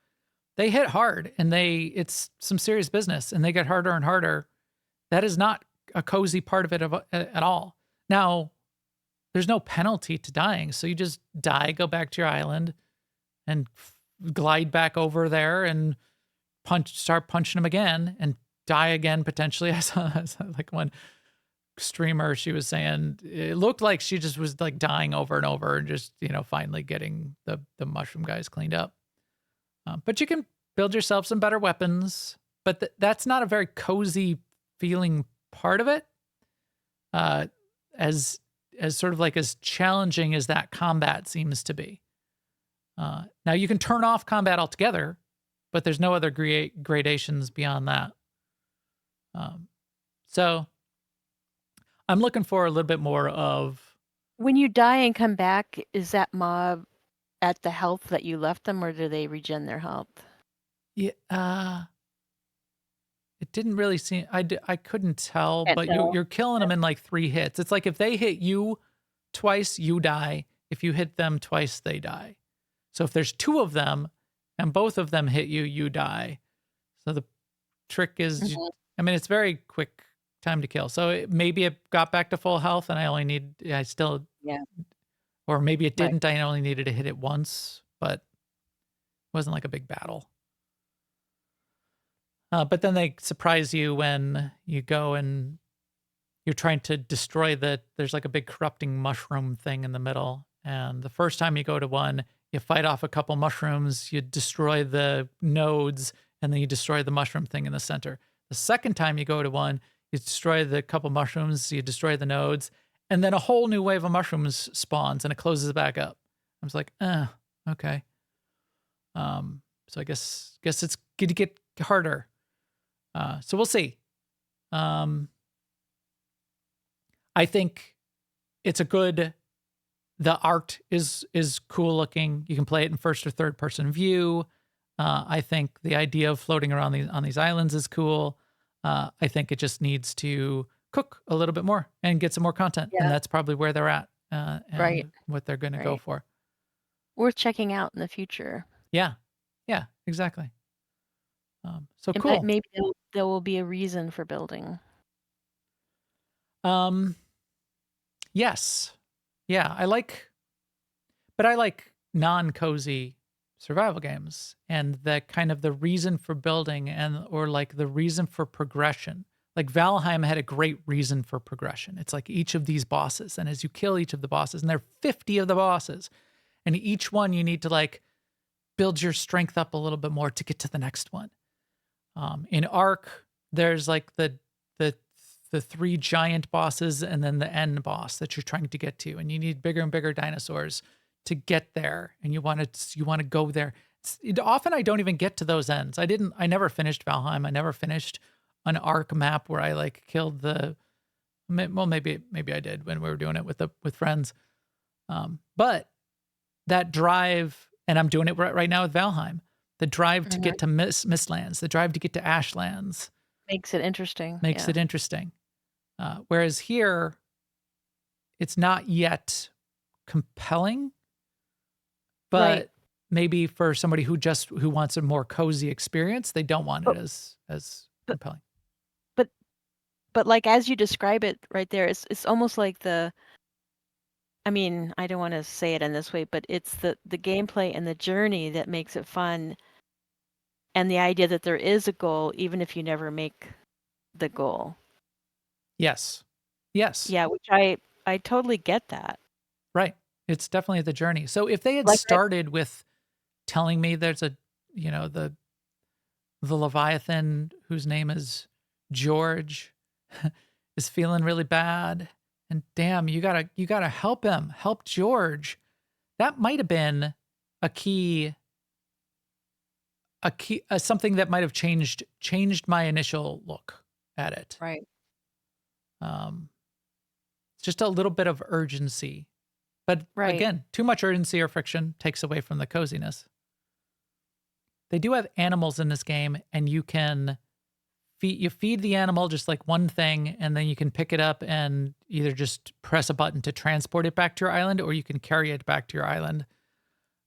They hit hard, and it's some serious business, and they get harder and harder. That is not a cozy part of it at all. Now, there's no penalty to dying, so you just die, go back to your island, and glide back over there and start punching them again and die again potentially. I saw like one streamer, she was saying it looked like she just was like dying over and over and just finally getting the mushroom guys cleaned up. But you can build yourself some better weapons, but that's not a very cozy feeling part of it. As sort of like as challenging as that combat seems to be. Now you can turn off combat altogether, but there's no other gradations beyond that. So I'm looking for a little bit more of... When you die and come back, is that mob at the health that you left them, or do they regen their health? Yeah, it didn't really seem... I couldn't tell, Can't but tell. you're killing them in like 3 hits. It's like if they hit you twice, you die. If you hit them twice, they die. So if there's 2 of them and both of them hit you, you die. So the trick is, it's very quick time to kill. So maybe it got back to full health and or maybe it didn't. Right. I only needed to hit it once, but it wasn't like a big battle. But then they surprise you when you go and you're trying to destroy there's like a big corrupting mushroom thing in the middle. And the first time you go to one, you fight off a couple mushrooms, you destroy the nodes, and then you destroy the mushroom thing in the center. The second time you go to one, you destroy the couple mushrooms, you destroy the nodes, and then a whole new wave of mushrooms spawns and it closes back up. I was like, okay. So I guess it's going to get harder. So we'll see. I think it's the art is cool looking. You can play it in first or third person view. I think the idea of floating around on these islands is cool. I think it just needs to cook a little bit more and get some more content. Yeah. And that's probably where they're at and Right. what they're going to go for. Worth checking out in the future. Yeah. Yeah, exactly. So And cool. maybe there will be a reason for building. Yes. Yeah, I like non-cozy survival games and the kind of the reason for building or like the reason for progression. Like Valheim had a great reason for progression. It's like each of these bosses, and as you kill each of the bosses, and there are 50 of the bosses, and each one you need to like build your strength up a little bit more to get to the next one. In Ark, there's like the three giant bosses and then the end boss that you're trying to get to, and you need bigger and bigger dinosaurs to get there, and you want to go there. Often I don't even get to those ends. I never finished Valheim. I never finished an Ark map where I like killed maybe I did when we were doing it with friends. But that drive, and I'm doing it right now with Valheim, the drive to get to Mistlands, the drive to get to Ashlands makes it interesting. It interesting. Whereas here, it's not yet compelling, but maybe for somebody who wants a more cozy experience, they don't want it as compelling. But like as you describe it right there, it's almost like I mean, I don't want to say it in this way, but it's the gameplay and the journey that makes it fun, and the idea that there is a goal, even if you never make the goal. Yes. Yeah, which I totally get that. Right. It's definitely the journey. So if they had started with telling me there's the Leviathan whose name is George is feeling really bad, and damn, you gotta help him, help George. That might have been a key, something that might have changed my initial look at it. Right. It's just a little bit of urgency, but again, too much urgency or friction takes away from the coziness. They do have animals in this game, and you can feed the animal just like one thing, and then you can pick it up and either just press a button to transport it back to your island, or you can carry it back to your island.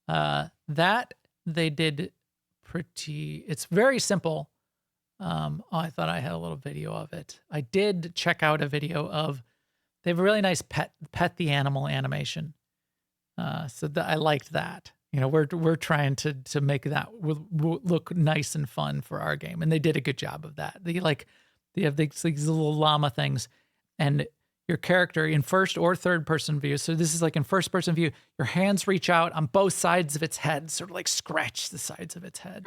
That they did it's very simple. I thought I had a little video of it. I did check out a video they have a really nice pet the animal animation. So I liked that. We're trying to make that look nice and fun for our game, and they did a good job of that. They have these little llama things, and your character in first or third person view. So this is like in first person view, your hands reach out on both sides of its head, sort of like scratch the sides of its head.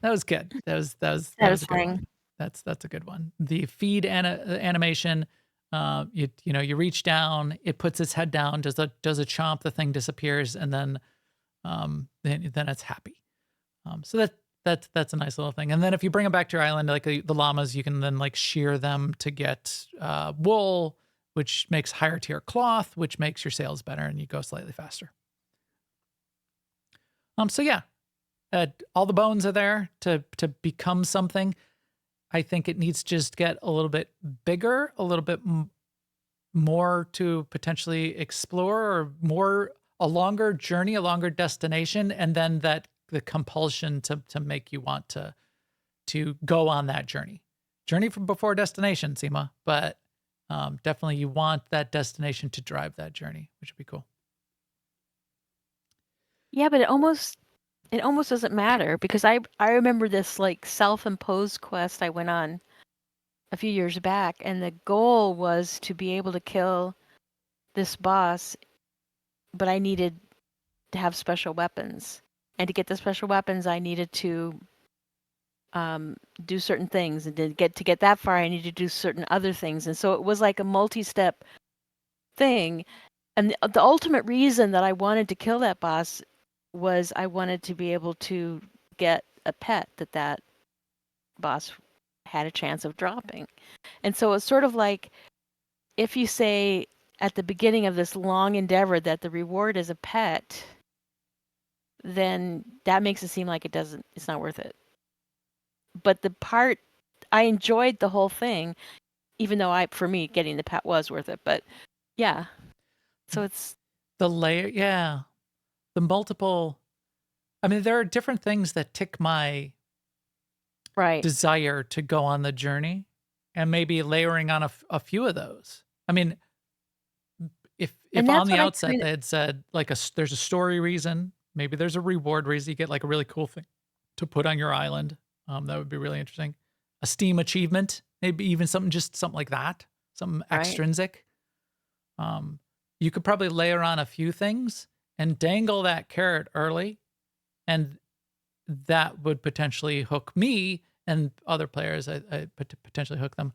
That was good. That was a good one. That's a good one. The feed animation. You reach down, it puts its head down, does a chomp, the thing disappears, and then it's happy. So that's a nice little thing. And then if you bring them back to your island, like the llamas, you can then like shear them to get wool, which makes higher tier cloth, which makes your sales better, and you go slightly faster. So yeah, all the bones are there to become something. I think it needs to just get a little bit bigger, a little bit more to potentially explore, or a longer journey, a longer destination, and then the compulsion to make you want to go on that journey from before destination, Sema, but definitely you want that destination to drive that journey, which would be cool. Yeah, but it it almost doesn't matter because I remember this like self-imposed quest I went on a few years back, and the goal was to be able to kill this boss, but I needed to have special weapons. And to get the special weapons, I needed to do certain things, and to get that far, I needed to do certain other things. And so it was like a multi-step thing. And the ultimate reason that I wanted to kill that boss was I wanted to be able to get a pet that boss had a chance of dropping. And so it's sort of like if you say at the beginning of this long endeavor that the reward is a pet, then that makes it seem like it's not worth it. But I enjoyed the whole thing, even though for me, getting the pet was worth it. But yeah, so it's the layer, yeah, the multiple. I mean, there are different things that tick my desire to go on the journey, and maybe layering on a few of those. I mean, if on the outset they had said like there's a story reason, maybe there's a reward reason, you get like a really cool thing to put on your island. That would be really interesting. A Steam achievement, maybe even something like that, something extrinsic. You could probably layer on a few things and dangle that carrot early, and that would potentially hook me and other players. I potentially hook them,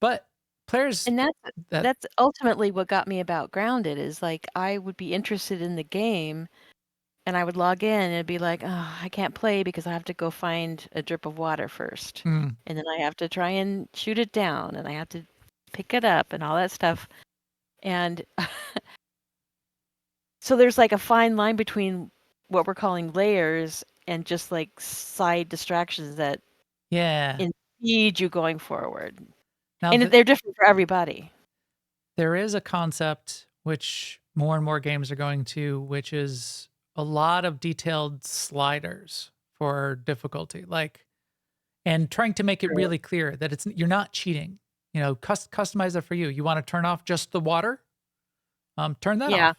but players, and that's ultimately what got me about Grounded. Is like I would be interested in the game, and I would log in and it'd be like, oh, I can't play because I have to go find a drip of water first, and then I have to try and shoot it down, and I have to pick it up and all that stuff, and so there's like a fine line between what we're calling layers and just like side distractions that impede you going forward. Now, and they're different for everybody. There is a concept which more and more games are going to, which is a lot of detailed sliders for difficulty, and trying to make it really clear that you're not cheating. You know, customize it for you. You want to turn off just the water? Turn that off.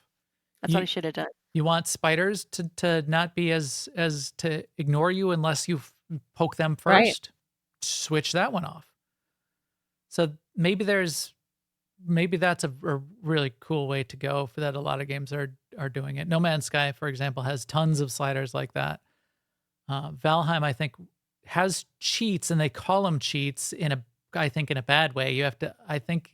That's what I should have done. You want spiders to not be as to ignore you unless you poke them first. Right. Switch that one off. So maybe that's a really cool way to go for that. A lot of games are doing it. No Man's Sky, for example, has tons of sliders like that. Valheim, I think, has cheats, and they call them cheats in a bad way. You have to, I think,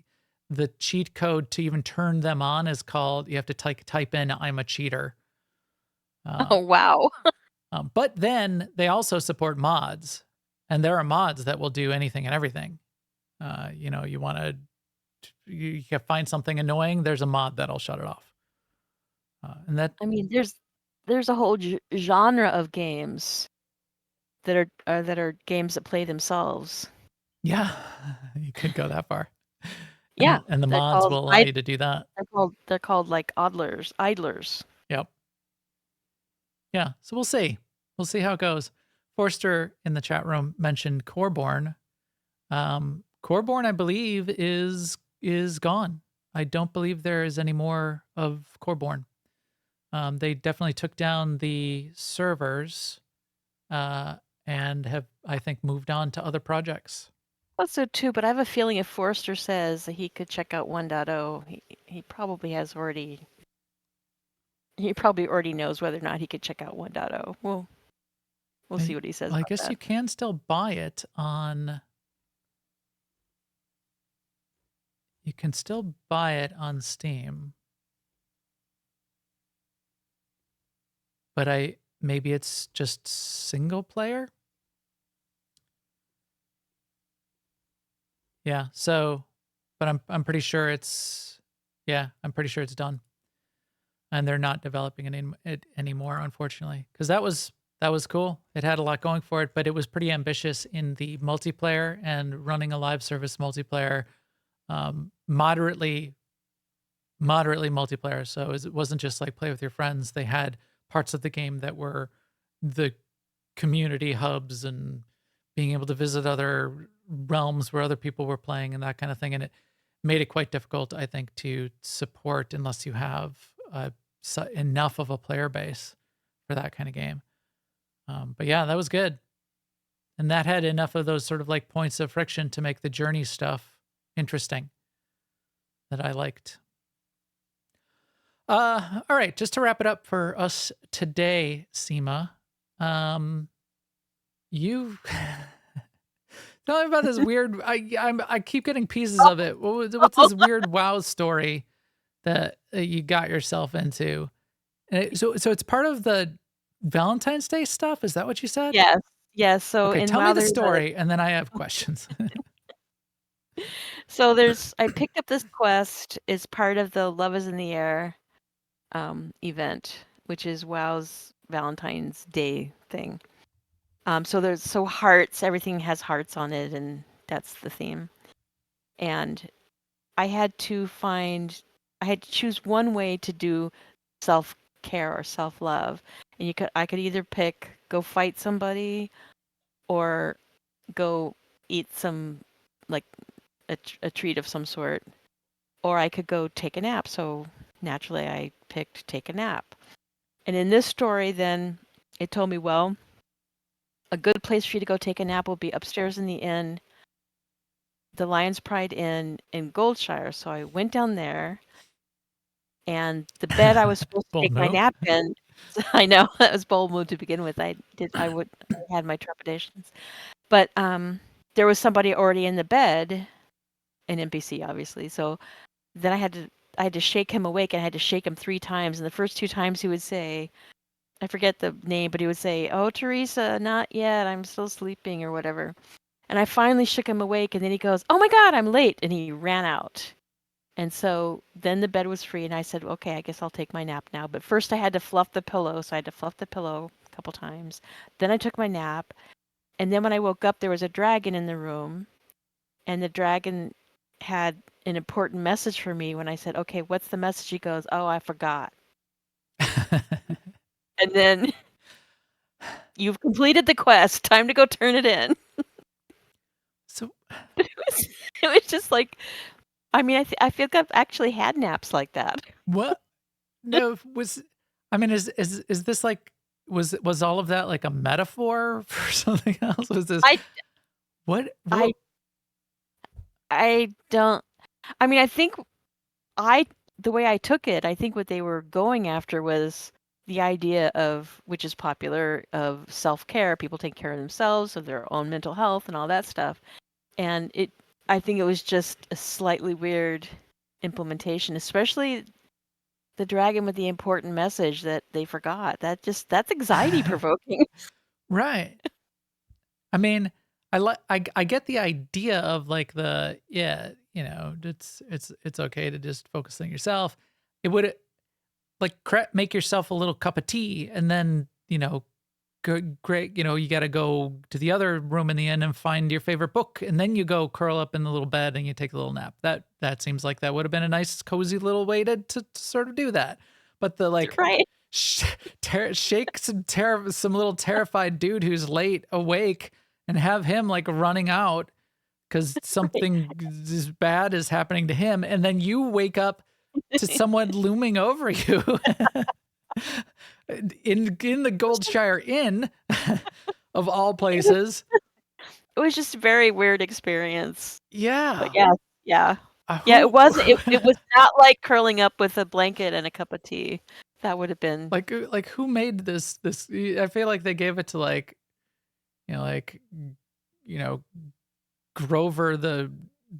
the cheat code to even turn them on is called, you have to type in, I'm a cheater. Oh, wow. But then they also support mods, and there are mods that will do anything and everything. You want to, you can find something annoying, there's a mod that'll shut it off. And that, I mean, there's a whole genre of games that are games that play themselves. Yeah, you could go that far. Yeah, and the mods will allow you to do that. They're called like idlers. Yep. Yeah, so we'll see. We'll see how it goes. Forster in the chat room mentioned Coreborn. Coreborn, I believe, is gone. I don't believe there is any more of Coreborn. They definitely took down the servers and have, I think, moved on to other projects. I thought so too, but I have a feeling if Forster says that he could check out 1.0, he probably already knows whether or not he could check out 1.0. We'll see what he says. I guess you can still buy it on. You can still buy it on Steam. But maybe it's just single player? Yeah, so, but I'm pretty sure it's done. And they're not developing it anymore, unfortunately. Because that was cool. It had a lot going for it, but it was pretty ambitious in the multiplayer and running a live service multiplayer. Moderately multiplayer. So it wasn't just like play with your friends. They had parts of the game that were the community hubs and being able to visit other realms where other people were playing and that kind of thing. And it made it quite difficult, I think, to support unless you have enough of a player base for that kind of game. But yeah, that was good. And that had enough of those sort of like points of friction to make the journey stuff interesting that I liked. All right, just to wrap it up for us today, Sema, you tell me about this weird. I keep getting pieces of it. What's this weird WoW story that you got yourself into? And so it's part of the Valentine's Day stuff. Is that what you said? Yes. Yes. So Okay, in tell me WoW, the there's story, and then I have questions. I picked up this quest as part of the Love is in the Air event, which is WoW's Valentine's Day thing. So hearts, everything has hearts on it, and that's the theme. And I had to choose one way to do self-care or self-love. And I could either pick go fight somebody or go eat some like a treat of some sort, or I could go take a nap. So naturally I picked take a nap. And in this story then it told me, well, a good place for you to go take a nap will be upstairs in the inn, the Lion's Pride Inn in Goldshire. So I went down there, and the bed I was supposed to take my nap in. I know that was bold move to begin with. I had my trepidations, but there was somebody already in the bed, an NPC obviously. So then I had to shake him awake, and I had to shake him 3 times. And the first 2 times he would say, I forget the name, but he would say, "Oh, Teresa, not yet. I'm still sleeping," or whatever. And I finally shook him awake, and then he goes, "Oh my God, I'm late," and he ran out. And so then the bed was free, and I said, "Okay, I guess I'll take my nap now." But first I had to fluff the pillow, so I had to fluff the pillow a couple times. Then I took my nap, and then when I woke up, there was a dragon in the room, and the dragon had an important message for me. When I said, "Okay, what's the message?" He goes, "Oh, I forgot." And then, "You've completed the quest. Time to go turn it in." So it was just like, I mean, I feel like I've actually had naps like that. what? No, is this like was all of that like a metaphor for something else? Was this what? I don't. I mean, I think the way I took it, I think what they were going after was the idea of, which is popular, of self-care, people taking care of themselves, of their own mental health and all that stuff. And I think it was just a slightly weird implementation, especially the dragon with the important message that they forgot. That's anxiety provoking. Right. I mean, I get the idea of like it's okay to just focus on yourself. It would like make yourself a little cup of tea, and then great, you got to go to the other room in the inn and find your favorite book, and then you go curl up in the little bed and you take a little nap. That seems like that would have been a nice cozy little way to sort of do that. But the like right. shake some little terrified dude who's late awake and have him like running out because something bad is happening to him, and then you wake up to someone looming over you in the Goldshire Inn of all places. It was just a very weird experience. Yeah. But yeah. It was not like curling up with a blanket and a cup of tea. That would have been like who made this I feel like they gave it to Grover, the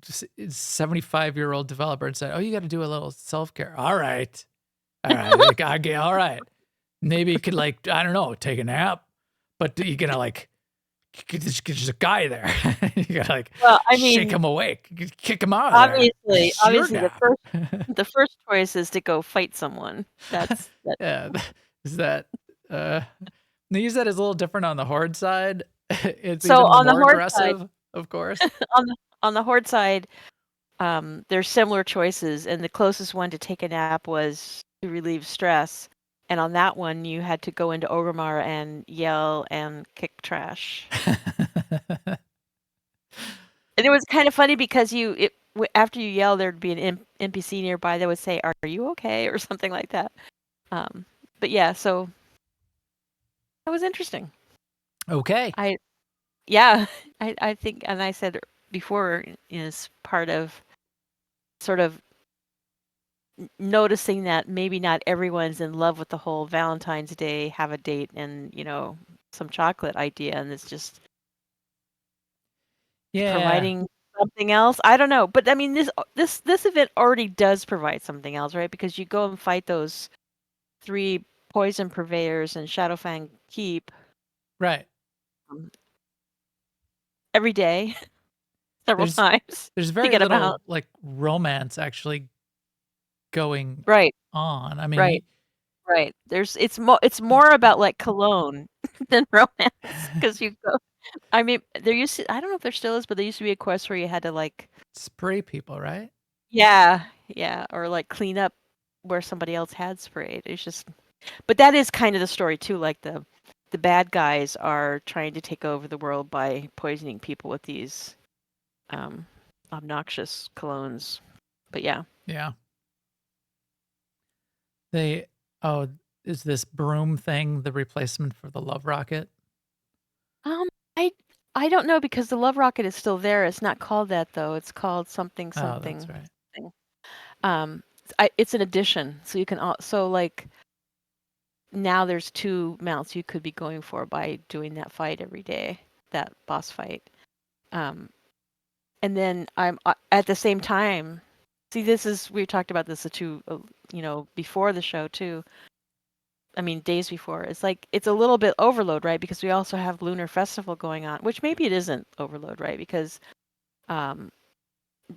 75-year-old developer, and said, "Oh, you got to do a little self-care." All right. All right. Maybe you could I don't know, take a nap, but you're gonna there's just a guy there. You gotta shake him awake, kick him out. Obviously, the first choice is to go fight someone. That's yeah. Is that they use that as a little different on the Horde side. It's so even on more the Horde aggressive, side, of course. on the Horde side, there's similar choices, and the closest one to take a nap was to relieve stress. And on that one, you had to go into Orgrimmar and yell and kick trash. And it was kind of funny because after you yell, there'd be an NPC nearby that would say, "Are you okay?" or something like that. But yeah, so that was interesting. Okay. I think, and I said before, is part of sort of noticing that maybe not everyone's in love with the whole Valentine's Day, have a date and, some chocolate idea, and it's just Yeah. providing something else. I don't know, but I mean, this event already does provide something else, right? Because you go and fight those 3 poison purveyors in Shadowfang Keep Right. every day, several There's times there's to very get them out. little like romance actually going Right, on. I mean, right, right. It's more about like cologne than romance because you go. I mean, there used to, I don't know if there still is, but there used to be a quest where you had to like, spray people, right? yeah, yeah, or like clean up where somebody else had sprayed. It's just, but that is kind of the story too. Like the bad guys are trying to take over the world by poisoning people with these obnoxious colognes. But yeah. Yeah. They oh, is this broom thing the replacement for the love rocket? Um, I I don't know because the Love Rocket is still there. It's not called that though. It's called something Oh, that's something right. thing. It's an addition, so you can so like now there's 2 mounts you could be going for by doing that fight every day, that boss fight. Um, and then I'm at the same time. See, we talked about this before the show too. I mean, days before. It's like it's a little bit overload, right? Because we also have Lunar Festival going on, which maybe it isn't overload, right? Because um,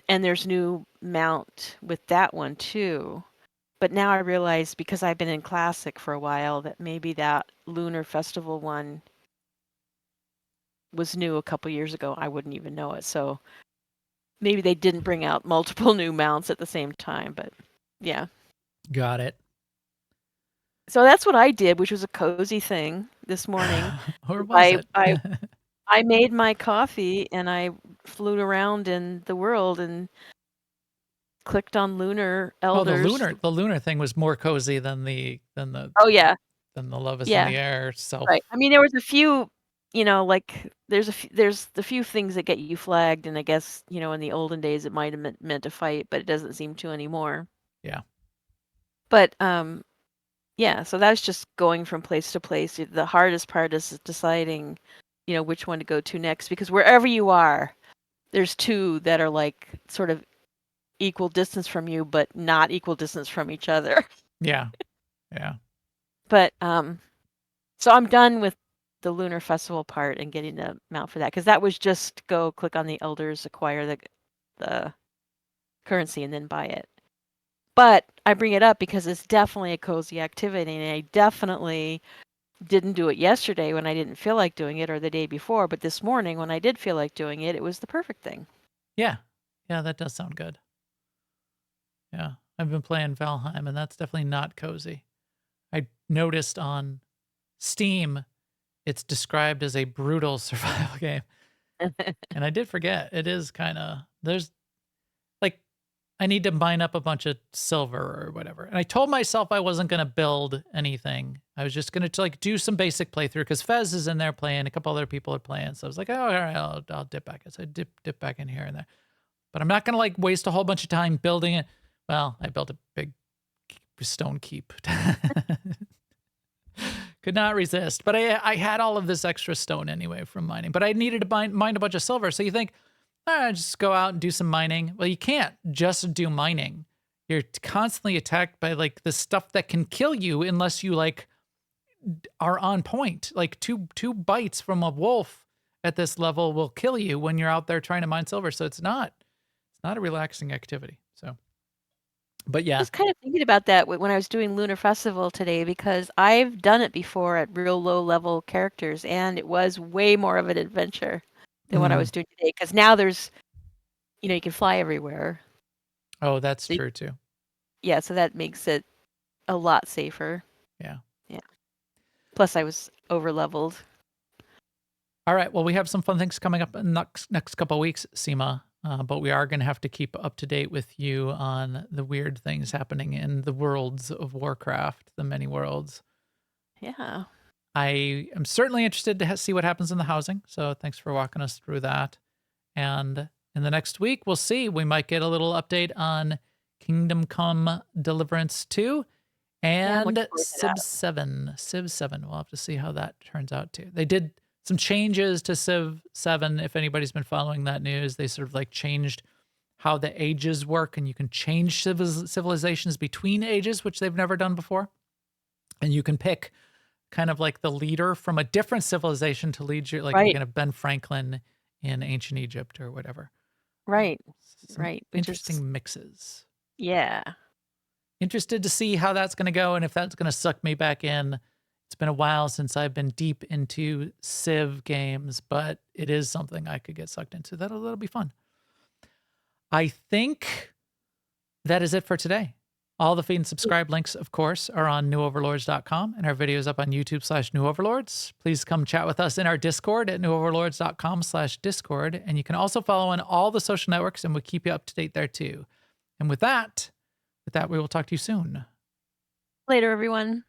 and there's new mount with that one too. But now I realize because I've been in Classic for a while that maybe that Lunar Festival one was new a couple years ago. I wouldn't even know it. So maybe they didn't bring out multiple new mounts at the same time. But yeah. Got it. So that's what I did, which was a cozy thing this morning. Or was it? I made my coffee and I flew around in the world and clicked on Lunar Oh, Elders. the lunar thing was more cozy than the Oh yeah. than the Love is in Yeah. the Air self. Right. I mean, there was a few, like there's the few things that get you flagged, and I guess, in the olden days it might have meant a fight, but it doesn't seem to anymore. Yeah. But yeah, so that's just going from place to place. The hardest part is deciding, which one to go to next, because wherever you are, there's 2 that are like sort of equal distance from you, but not equal distance from each other. Yeah. Yeah. But so I'm done with the Lunar Festival part and getting the mount for that, because that was just go click on the Elders, acquire the currency, and then buy it. But I bring it up because it's definitely a cozy activity, and I definitely didn't do it yesterday when I didn't feel like doing it, or the day before, but this morning when I did feel like doing it, it was the perfect thing. Yeah. Yeah, that does sound good. Yeah. I've been playing Valheim, and that's definitely not cozy. I noticed on Steam it's described as a brutal survival game. And I did forget. It is kind of there's like I need to mine up a bunch of silver or whatever. And I told myself I wasn't going to build anything. I was just going to like do some basic playthrough because Fez is in there playing, a couple other people are playing. So I was like, oh, all right, I'll dip back. So I dip back in here and there. But I'm not going to like waste a whole bunch of time building it. Well, I built a big stone keep. Could not resist. But I had all of this extra stone anyway from mining. But I needed to mine a bunch of silver. So you think, all right, just go out and do some mining. Well, you can't just do mining. You're constantly attacked by like the stuff that can kill you unless you like are on point. Like two bites from a wolf at this level will kill you when you're out there trying to mine silver. So it's not a relaxing activity. So, but yeah. I was kind of thinking about that when I was doing Lunar Festival today, because I've done it before at real low level characters, and it was way more of an adventure than what I was doing today. Because now there's, you can fly everywhere. Oh, that's true too. Yeah, so that makes it a lot safer. Yeah. Yeah. Plus, I was over leveled. All right. Well, we have some fun things coming up in the next couple of weeks, Sema. But we are going to have to keep up to date with you on the weird things happening in the worlds of Warcraft, the many worlds. Yeah. I am certainly interested to see what happens in the housing. So thanks for walking us through that. And in the next week, we'll see. We might get a little update on Kingdom Come Deliverance 2 and Civ 7. Civ 7. We'll have to see how that turns out too. They did some changes to Civ 7. If anybody's been following that news, they sort of like changed how the ages work, and you can change civilizations between ages, which they've never done before. And you can pick kind of like the leader from a different civilization to lead you, like kind of Ben Franklin in ancient Egypt or whatever. Right. Some interesting mixes. Yeah. Interested to see how that's going to go and if that's going to suck me back in. It's been a while since I've been deep into Civ games, but it is something I could get sucked into. That'll be fun. I think that is it for today. All the feed and subscribe links, of course, are on newoverlords.com, and our videos up on YouTube/newoverlords. Please come chat with us in our Discord at newoverlords.com/Discord. And you can also follow on all the social networks, and we'll keep you up to date there too. And with that, we will talk to you soon. Later, everyone.